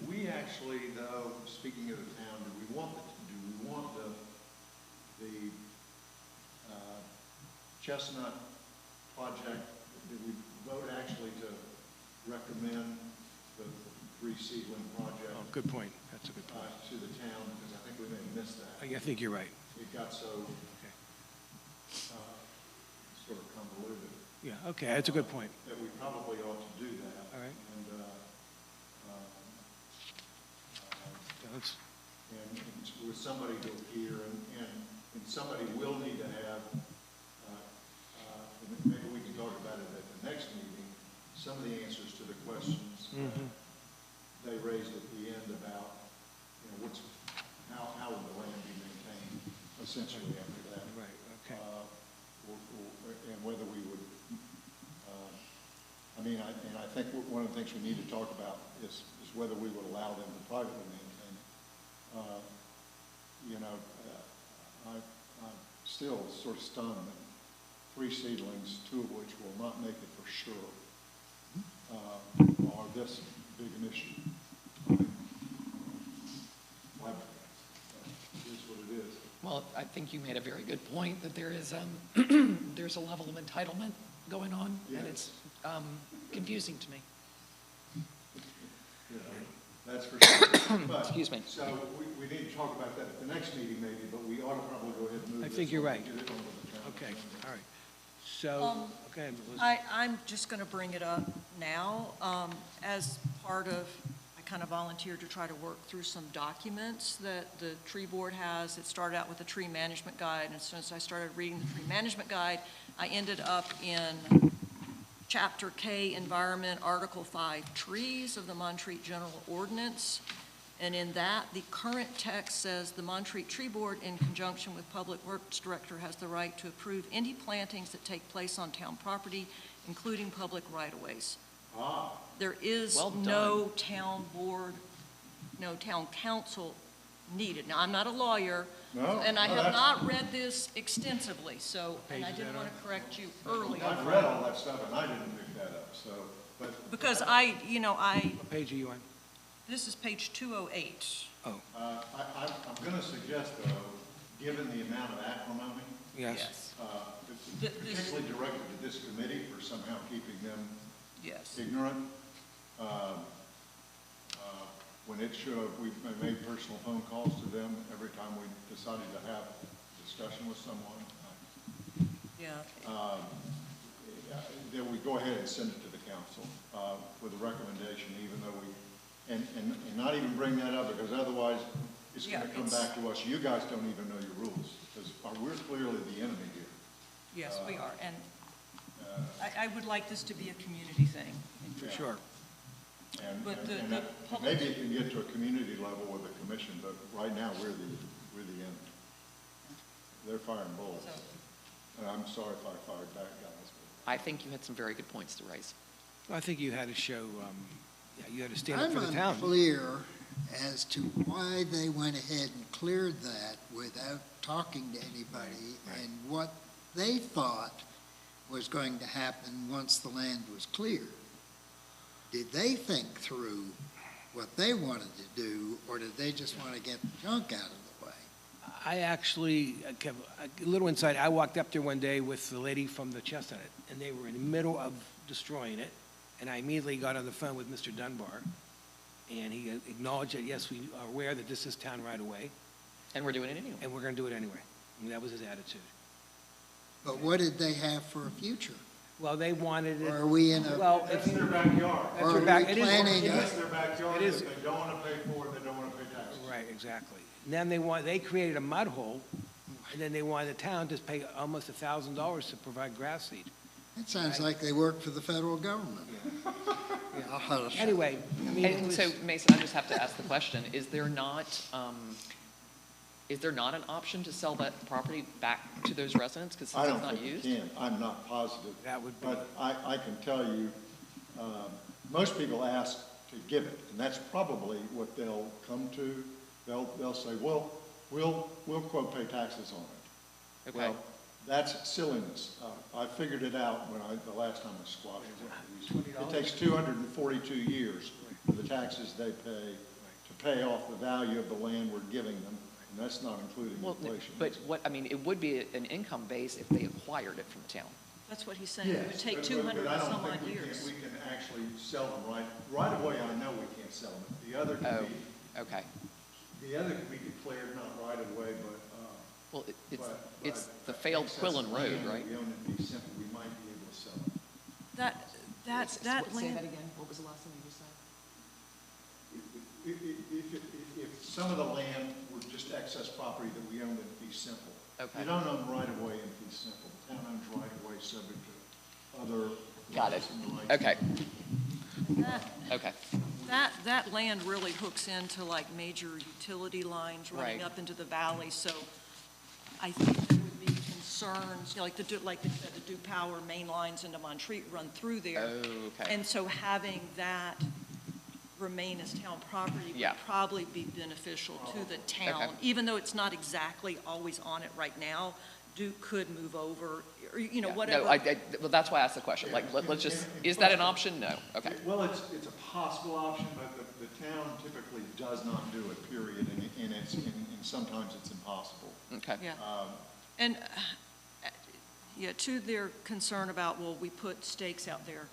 we actually, though, speaking of the town, do we want the Chestnut project, did we vote actually to recommend the 3 seedling project Oh, good point, that's a good point. to the town? Because I think we may have missed that. I think you're right. It got so Okay. sort of convoluted. Yeah, okay, that's a good point. That we probably ought to do that. All right. Let's- And with somebody to appear, and somebody will need to have, and maybe we can talk about it at the next meeting, some of the answers to the questions that they raised at the end about, how would the land be maintained essentially after that. Right, okay. And whether we would, I think one of the things we need to talk about is whether we would allow them to privately maintain it. I'm still sort of stunned that 3 seedlings, 2 of which will not make it for sure, are this big an issue. It is what it is. Well, I think you made a very good point that there is, there's a level of entitlement going on, and Yeah. it's confusing to me. That's for sure. But- Excuse me. So we need to talk about that at the next meeting maybe, but we ought to probably go ahead and move I this. think you're on right. and get it onto the town Okay, agenda. all right. So, okay, I'm just going to bring it up now. As part of, I kind of volunteered to try to work through some documents that the tree board has. It started out with a tree management guide, and as soon as I started reading the tree management guide, I ended up in Chapter K, Environment, Article 5, Trees of the Montreat General Ordinance. And in that, the current text says, "The Montreat Tree Board, in conjunction with Public Works Director, has the right to approve any plantings that take place on town property, including public right-of-ways." There is Well no town board, no town council needed. Now, I'm not a lawyer, No, and I no, have that's- not read this extensively, so, and I Page is didn't that want on? to correct you earlier. I've read all that stuff, and I didn't pick that up, so, but, Because What page are you on? this is page 208. I'm gonna suggest, though, given the amount of acrimony, Yes. This- particularly directed to this committee for somehow keeping them Yes. ignorant, when it should have, we've made personal phone calls to them every time we decided to have a discussion with someone. Yeah. Then we go ahead and send it to the council with a recommendation, even though we, and not even bring that up, because otherwise it's Yeah, gonna come it's- back to us. You guys don't even know your rules, because we're clearly the enemy here. Yes, we are, and I would like this to be a community thing. For sure. And, But and- the- and the that- public- maybe it can get to a community level with the commission, but right now, we're the enemy. They're firing bullets. So- And I'm sorry if I fired back, guys. I think you had some very good points to raise. I think you had to show, you had to stand up I'm for the town. unclear as to why they went ahead and cleared that without talking to anybody Right. and what they thought was going to happen once the land was cleared. Did they think through what they wanted to do, or did they just want to get the junk out of the way? I actually, Kev, a little insight, I walked up there one day with the lady from the Chestnut, and they were in the middle of destroying it, and I immediately got on the phone with Mr. Dunbar, and he acknowledged that, yes, we are aware that this is town right away, And we're doing it anyway. and we're gonna do it anyway. And that was his attitude. But what did they have for a future? Well, they wanted Or it, are we in a, well, That's if, their backyard. that's or their are back, we it is, planning it That's is, their backyard. It is- If they don't want to pay for it, they don't want to pay taxes. right, exactly. And then they created a mud hole, and then they wanted the town to pay almost $1,000 to provide grass seed. it sounds like they work for the federal government. I'll hush. Anyway, I mean, it And was, so, Mason, I just have to ask the question, is there not an option to sell that property back to those residents, because I since don't it's not think you used? can. I'm not positive. That would be- But I can tell you, most people ask to give it, and that's probably what they'll come to. They'll say, well, we'll quote pay taxes on it. Okay. Well, that's silliness. I figured it out the last time I squatted. It takes 242 years for the taxes they pay to pay off the value of the land we're giving them, and that's not including Well, inflation. but it would be an income base if they acquired it from the town. That's what he's saying, it would take 200 But I and don't some think odd we years. can actually sell them right away. I know we can't sell them. The other Oh, can be, okay. the other can be declared not right away, but, Well, it's but the failed excess Quillen Road, land right? We own in fee simple, we might be able to sell it. That land, again, what was the last thing you just said? If some of the land were just excess property that we owned in fee simple. Okay. You don't own right away in fee simple. The town owns right away subject to other. Got it. rights and rights. Okay, that, okay. that land really hooks into like major utility lines running Right. up into the valley, so I think there would be concerns, you know, like the Duke Power main lines into Montreat run through there. Okay. And so having that remain as town property would Yeah. probably be beneficial to the town. Okay. Even though it's not exactly always on it right now, Duke could move over, or, you know, Yeah. whatever. No, well, that's why I asked the question. Like, let's just, is that an option? No. Okay. Well, it's a possible option, but the town typically does not do it, period, and sometimes it's impossible. Okay. Yeah. And, yeah, to their concern about, well, we put stakes out there,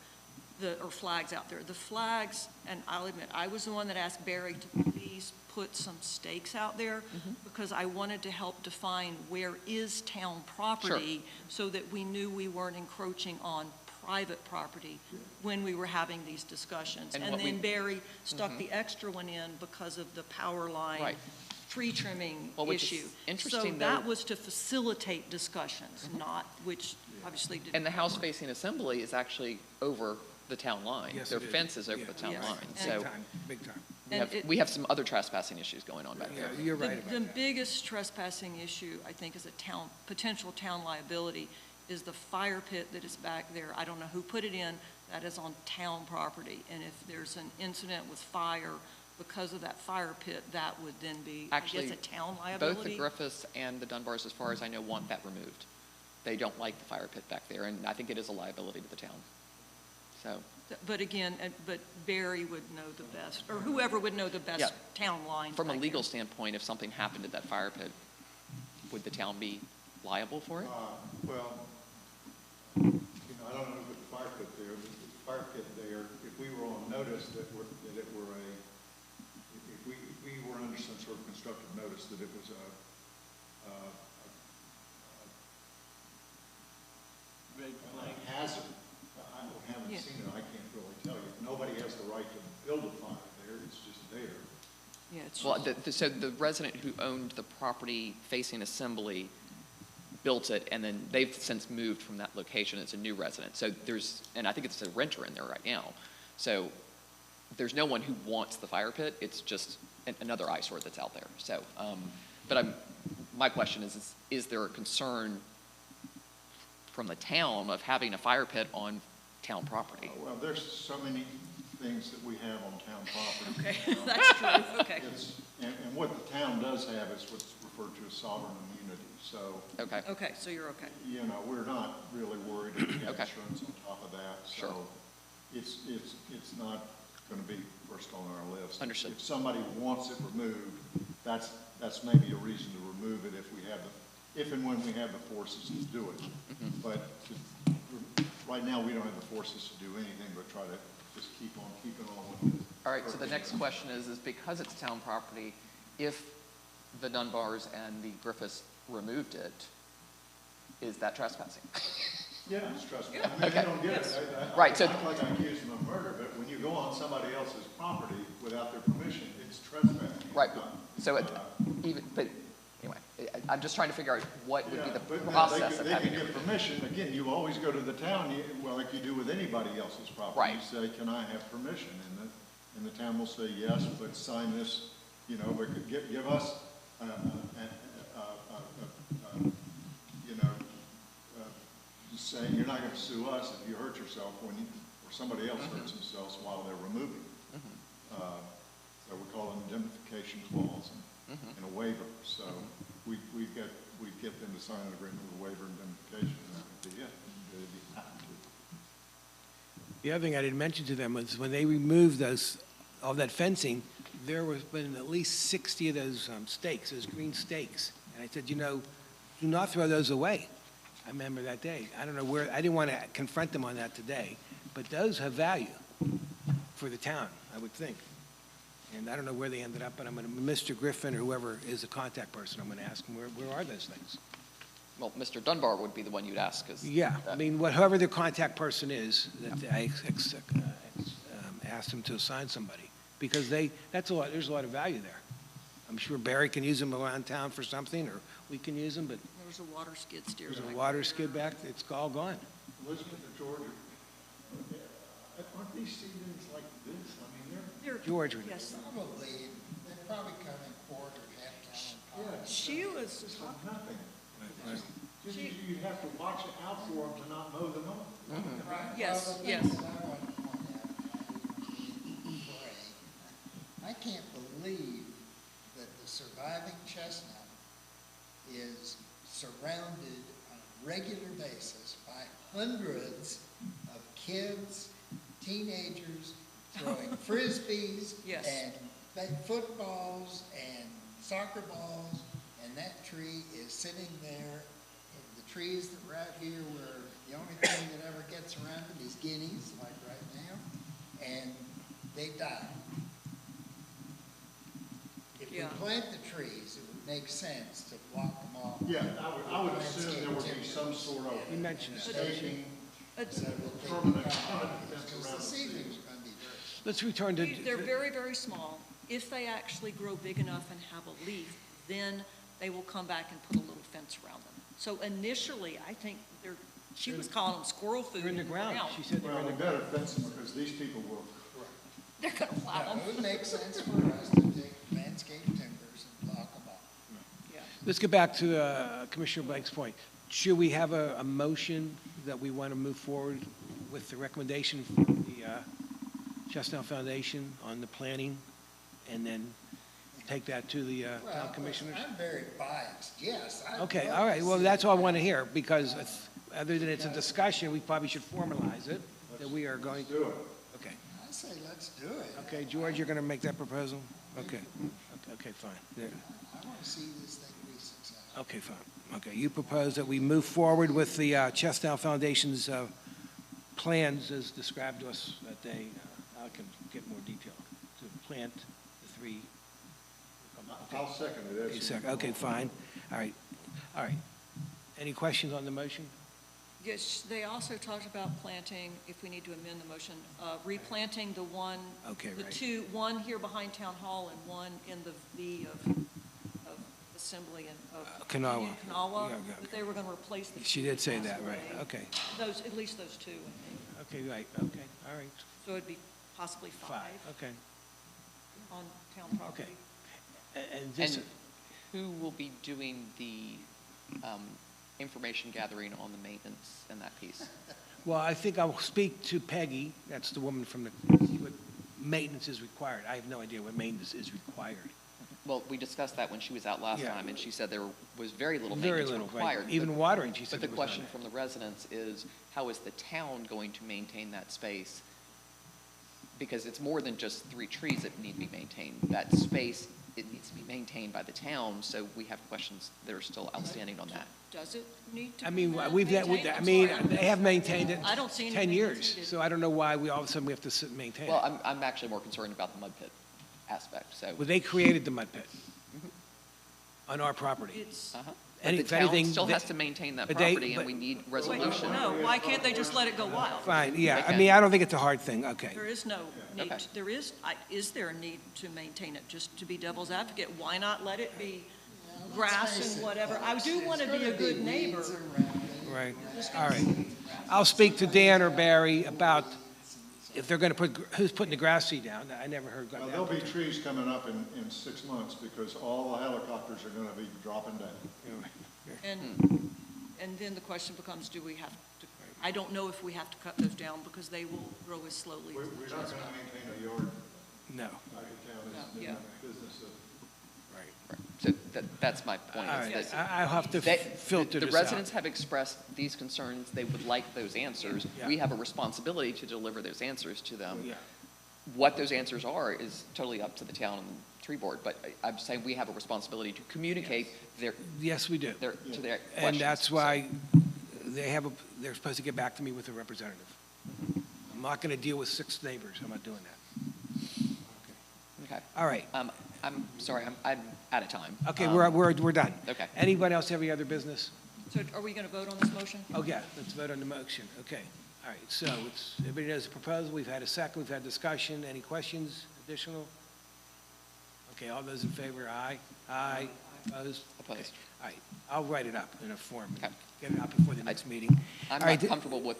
or flags out there. The flags, and I'll admit, I was the one that asked Barry to please put some stakes out there, because I wanted to help define where is town property, so that we knew we weren't encroaching on private property when we were having these discussions. And And what we- then Barry stuck the extra one in because of the power line Right. tree trimming Well, which is issue. interesting, So that though- was to facilitate discussions, not, which obviously didn't. And the house facing assembly is actually over the town line. Yes, Their it is. fence is over Yeah. the town Yes. line, And- so. big time. We have some other trespassing issues going on back Yeah, there. you're right The about that. biggest trespassing issue, I think, is a town, potential town liability, is the fire pit that is back there. I don't know who put it in, that is on town property. And if there's an incident with fire because of that fire pit, that would then be, I Actually, guess, a town Both liability. the Griffiths and the Dunbars, as far as I know, want that removed. They don't like the fire pit back there, and I think it is a liability to the town. So, But again, but Barry would know the best, or whoever would know the Yeah. best town lines from a back legal there. standpoint, if something happened at that fire pit, would the town be liable for it? Well, you know, I don't know if the fire pit there, but the fire pit there, if we were on notice that it were if we were under some sort of constructive notice that it was a Red flag. hazard, I haven't Yeah. seen it, I can't really tell you. Nobody has the right to build a fire there, it's just there. Yeah, it's Well, just- so the resident who owned the property facing Assembly built it, and then they've since moved from that location. It's a new resident. So and I think it's a renter in there right now. So there's no one who wants the fire pit. It's just another eyesore that's out there. So, but my question is there a concern from the town of having a fire pit on town property? Well, there's so many things that we have on town property. Okay, that's true, okay. And what the town does have is what's referred to as sovereign immunity. So, Okay. Okay, so you're okay. you know, we're not really worried if we have Okay. insurance on top of that. Sure. So it's not going to be first on our list. Understood. If somebody wants it removed, that's maybe a reason to remove it if and when we have the forces to do it. Mm-hmm. But right now, we don't have the forces to do anything but try to just keep on keeping on with it. All right, so the next question is because it's town property, if the Dunbars and the Griffiths removed it, is that trespassing? Yeah, it's trespassing. I mean, they don't get it. Right, so- I'm not going to accuse them of murder, but when you go on somebody else's property without their permission, it's trespassing. Right, so but anyway, I'm just trying to figure out what would be Yeah, the but now process of they having can it. get permission. Again, you always go to the town, well, like you do with anybody else's property. Right. You say, can I have permission? And the town will say, yes, but sign this, you know, but give us, just saying you're not going to sue us if you hurt yourself or somebody else hurts themselves while they're removing. So we call it an indemnification clause and a waiver. So we get them to sign an agreement with a waiver and indemnification, and that would be it. They'd be happy to. The other thing I didn't mention to them was when they removed all that fencing, there was been at least 60 of those stakes, those green stakes. And I said, you know, do not throw those away. I remember that day. I don't know where, I didn't want to confront them on that today, but those have value for the town, I would think. And I don't know where they ended up, but I'm going to, Mr. Griffin or whoever is the contact person, I'm going to ask him, where are those things? Well, Mr. Dunbar would be the one you'd ask, because. Yeah, I mean, whoever the contact person is, that I asked them to assign somebody, because there's a lot of value there. I'm sure Barry can use them around town for something, or we can use them, but There was a water skid steer. there's back a water skid back, it's all gone. Elizabeth and George, aren't these seedlings like this? I mean, there. George would- Yes, Probably, they probably come in quart or half-gallon pots. Sheila's, they're nothing. Just you have to watch out for them to not mow them on. Right. Yes, Well, the yes. thing that I want to point out, I can't believe that the surviving chestnut is surrounded on a regular basis by hundreds of kids, teenagers throwing frisbees Yes. and footballs and soccer balls, and that tree is sitting there. And the trees that were out here were the only thing that ever gets around it is guineas, like right now, and they die. If we Yeah. plant the trees, it would make sense to block them off. Yeah, I would assume there would be some sort of You mentioned it. staking. It's- So that they Permanent can fence because around the the seedlings are going to be very. Let's return to. They're very, very small. If they actually grow big enough and have a leaf, then they will come back and put a little fence around them. So initially, I think she was calling them squirrel food They're in the ground, she said they're Well, in we the ground. better fence them because these people will They're gonna plow It them. would make sense for us to take landscape timbers and block them off. Yeah. Let's get back to Commissioner Blake's point. Should we have a motion that we want to move forward with the recommendation from the Chestnut Foundation on the planning, and then take that to the town Well, commissioners? I'm very biased, yes. I'd Okay, love all to right, well, see that's all I that. want to hear, because other than it's a discussion, we probably should formalize it, that we are going to. Do it. Okay, I say let's do it. okay, George, you're going to make that proposal? Okay, okay, fine. Yeah. I want to see this thing be successful. Okay, fine. Okay, you propose that we move forward with the Chestnut Foundation's plans as described to us that they, I can get more detail, to plant the three. I'll second it. Okay, okay, fine. All right, all right. Any questions on the motion? Yes, they also talked about planting, if we need to amend the motion, replanting the one, Okay, the right. two, one here behind Town Hall and one in the V of Assembly and of. Kanawha. Union Kanawha, Yeah, yeah, that they were gonna replace the. She two did say passed that, right, away. okay. Those, at least those two, I think. Okay, right, okay, all right. So it'd be possibly five Okay. on town property. And this, And who will be doing the information gathering on the maintenance and that piece? well, I think I'll speak to Peggy, that's the woman from the, see what maintenance is required. I have no idea what maintenance is required. Well, we discussed that when she was out last Yeah. time, and she said there was very little Very maintenance little, required. right. Even but- watering, she said But the there was none. question from the residents is, how is the town going to maintain that space? Because it's more than just 3 trees that need to be maintained. That space, it needs to be maintained by the town, so we have questions that are still outstanding on that. Does it need to I be mean, maintained? I I'm mean, sorry. they have maintained it I don't see 10 anything years, that's needed. so I don't know why we, all of a sudden, we have to maintain Well, it. I'm actually more concerned about the mud pit aspect, so. Well, they created the mud pit on our property. It's, Uh-huh. Any- But if the town anything, still they- has to maintain that but they- property, but- and we need wait, resolution. no, why can't they just let it go wild? Fine, yeah, I Okay. mean, I don't think it's a hard thing, okay. There is no need, Okay. is there a need to maintain it, just to be devil's advocate? Why not let it be grass Face and it, whatever? I do it's want to be gonna a good neighbor. weeds around it. Right, all right. I'll speak to Dan or Barry about if they're going to put, who's putting the grass seed down. I never heard Well, about there'll be that. trees coming up in 6 months because all the helicopters are going to be dropping down. And then the question becomes, do we have to, I don't know if we have to cut those down because they will grow as slowly We're as not the going to chestnut. maintain a yard No, like a town is No, in yeah. the business of. right. So that's my point. All is right, that I'll have to they- filter The this out. residents have expressed these concerns, they would like those answers. Yeah. We have a responsibility to deliver those answers to them. Yeah. What those answers are is totally up to the town and the tree board, but I'm saying we have a responsibility to communicate Yes, we do. to their questions. And that's why they're supposed to get back to me with a representative. I'm not going to deal with 6 neighbors, I'm not doing that. Okay. All right, I'm sorry, I'm out of time. okay, we're done. Okay. Anybody else have any other business? So are we going to vote on this motion? Oh, yeah, let's vote on the motion, okay. All right, so everybody knows the proposal, we've had a second, we've had discussion, any questions additional? Okay, all those in favor, aye? Aye, opposed? Opposed. All right, I'll write it up in a form, Okay. get it out before the next meeting. I'm All right, not comfortable with,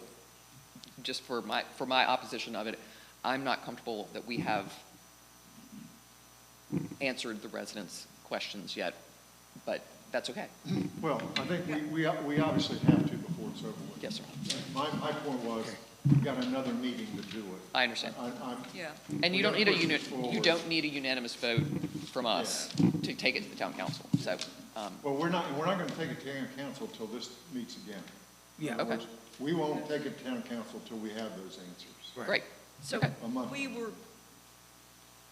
just for my opposition of it, I'm not comfortable that we have answered the residents' questions yet, but that's okay. Well, I think we obviously have to before it's over with. Yes, sir. My point was, we've got another meeting to do it. I understand. Yeah. And you We don't gotta need push this forward. you don't need a unanimous vote from us to take it to the town council, so, Well, we're not going to take it to town council till this meets again. In Yeah. other Okay. words, we won't take it to town council till we have those answers. great. So Okay. A month. we were,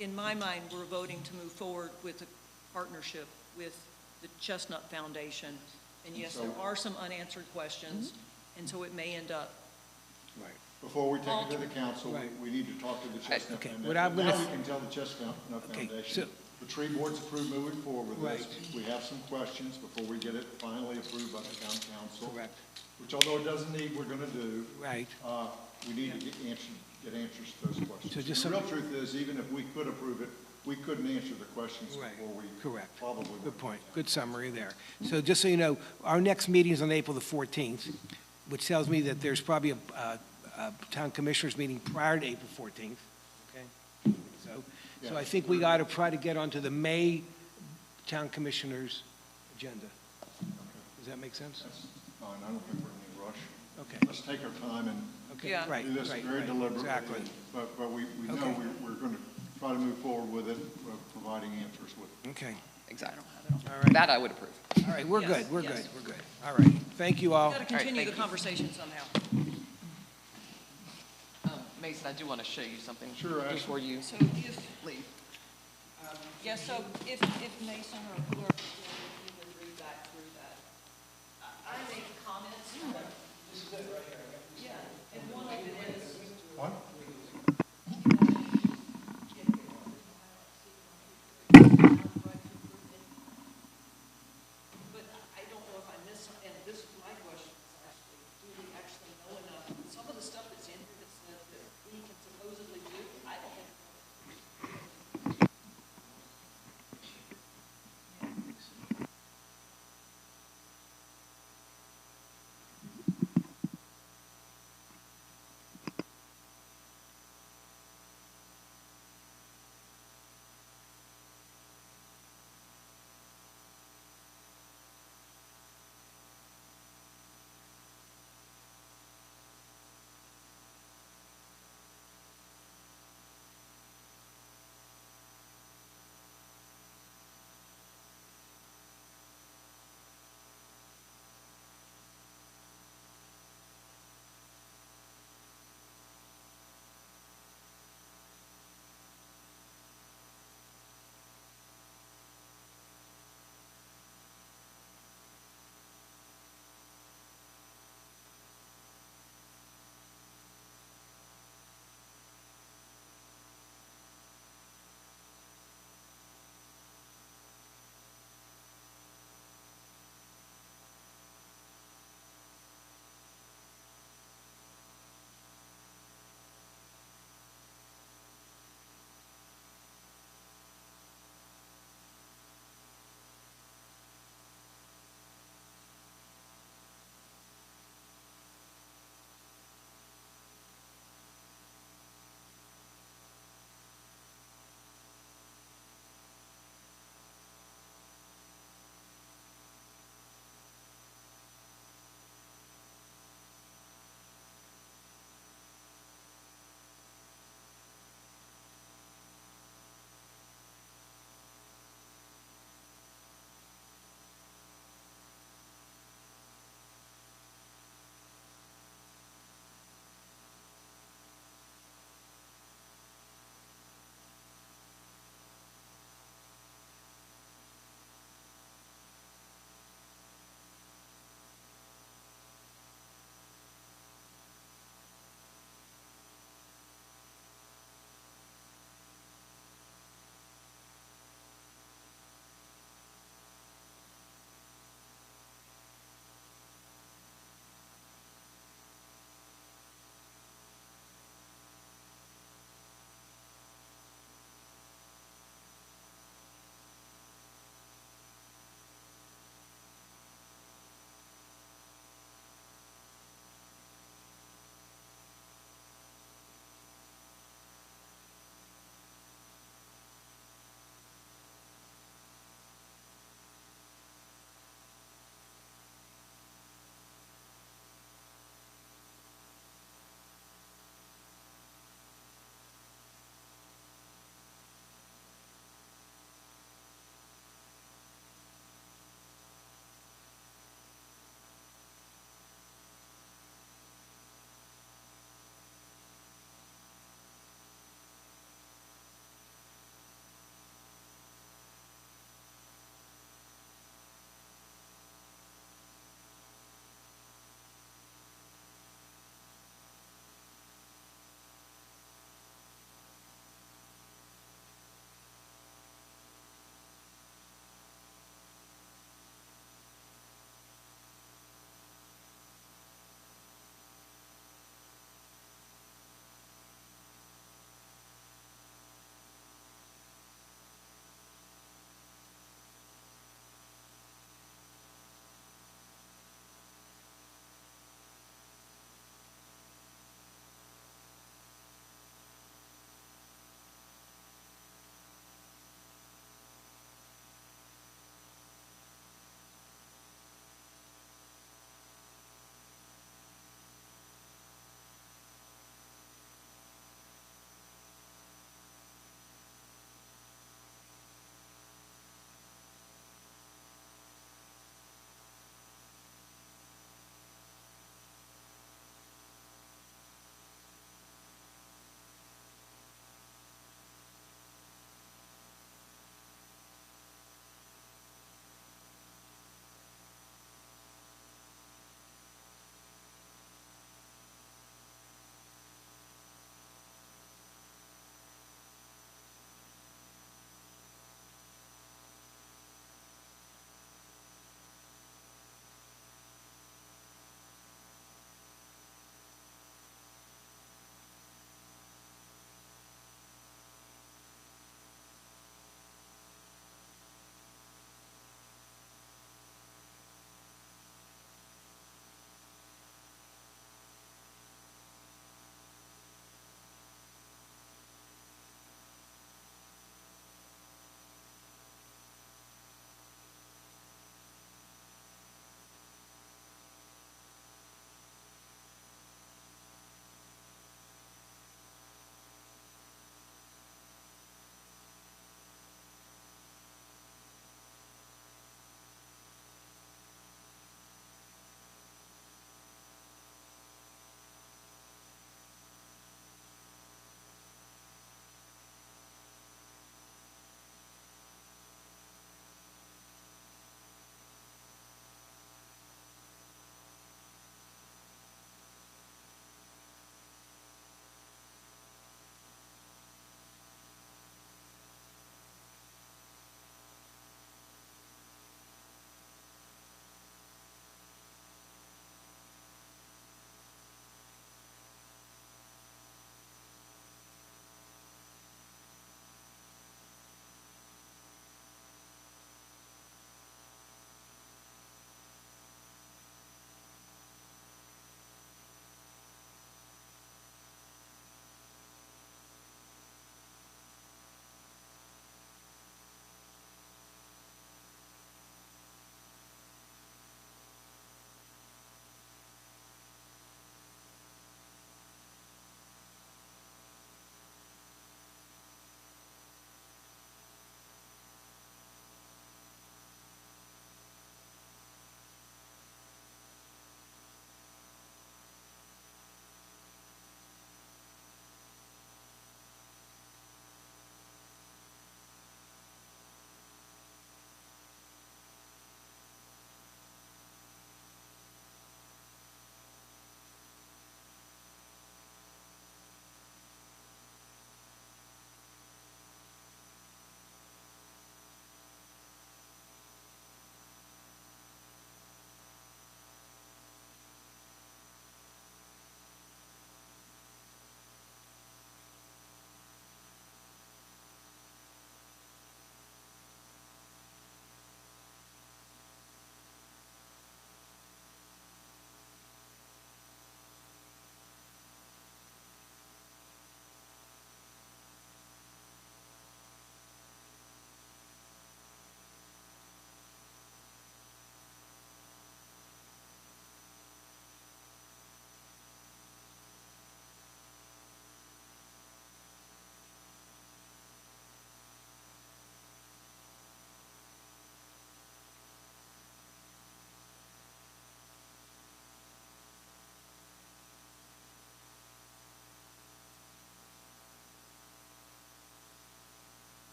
in my mind, we're voting to move forward with a partnership with the Chestnut Foundation. And yes, there are some unanswered questions, and so it may end up, Right. Before we take it to the council, Right. we need to talk to the Chestnut Okay, Foundation. what I'm Now gonna- we can tell the Chestnut Okay, Foundation, so- the tree board's approved moving forward with this. Right. We have some questions before we get it finally approved by the town council. Correct. Which although it doesn't need, we're gonna do. Right. We need to get answers to those questions. So just The real some- truth is, even if we could approve it, we couldn't answer the questions Right. before we. Correct. Probably would. Good point, good summary there. So just so you know, our next meeting is on April the 14th, which tells me that there's probably a town commissioners meeting prior to April 14th, okay? So I think we got to try to get onto the May Town Commissioners' agenda. Does that make sense? That's fine, I don't think we're in any rush. Okay, Let's take our time and okay, Yeah. right, do this right, very right, deliberately. exactly. But we know Okay. we're going to try to move forward with it, providing answers with it. Okay, Exactly. all right. That I would approve. All right, we're Yes, good, we're yes. good, we're good. All right, thank you all. Got to continue thank the you. conversation somehow. Mason, I do want to show you something. Sure, Ashley. Before you So if, leave. yeah, so if Mason or whoever would read back through that. I make comments. This is it right here.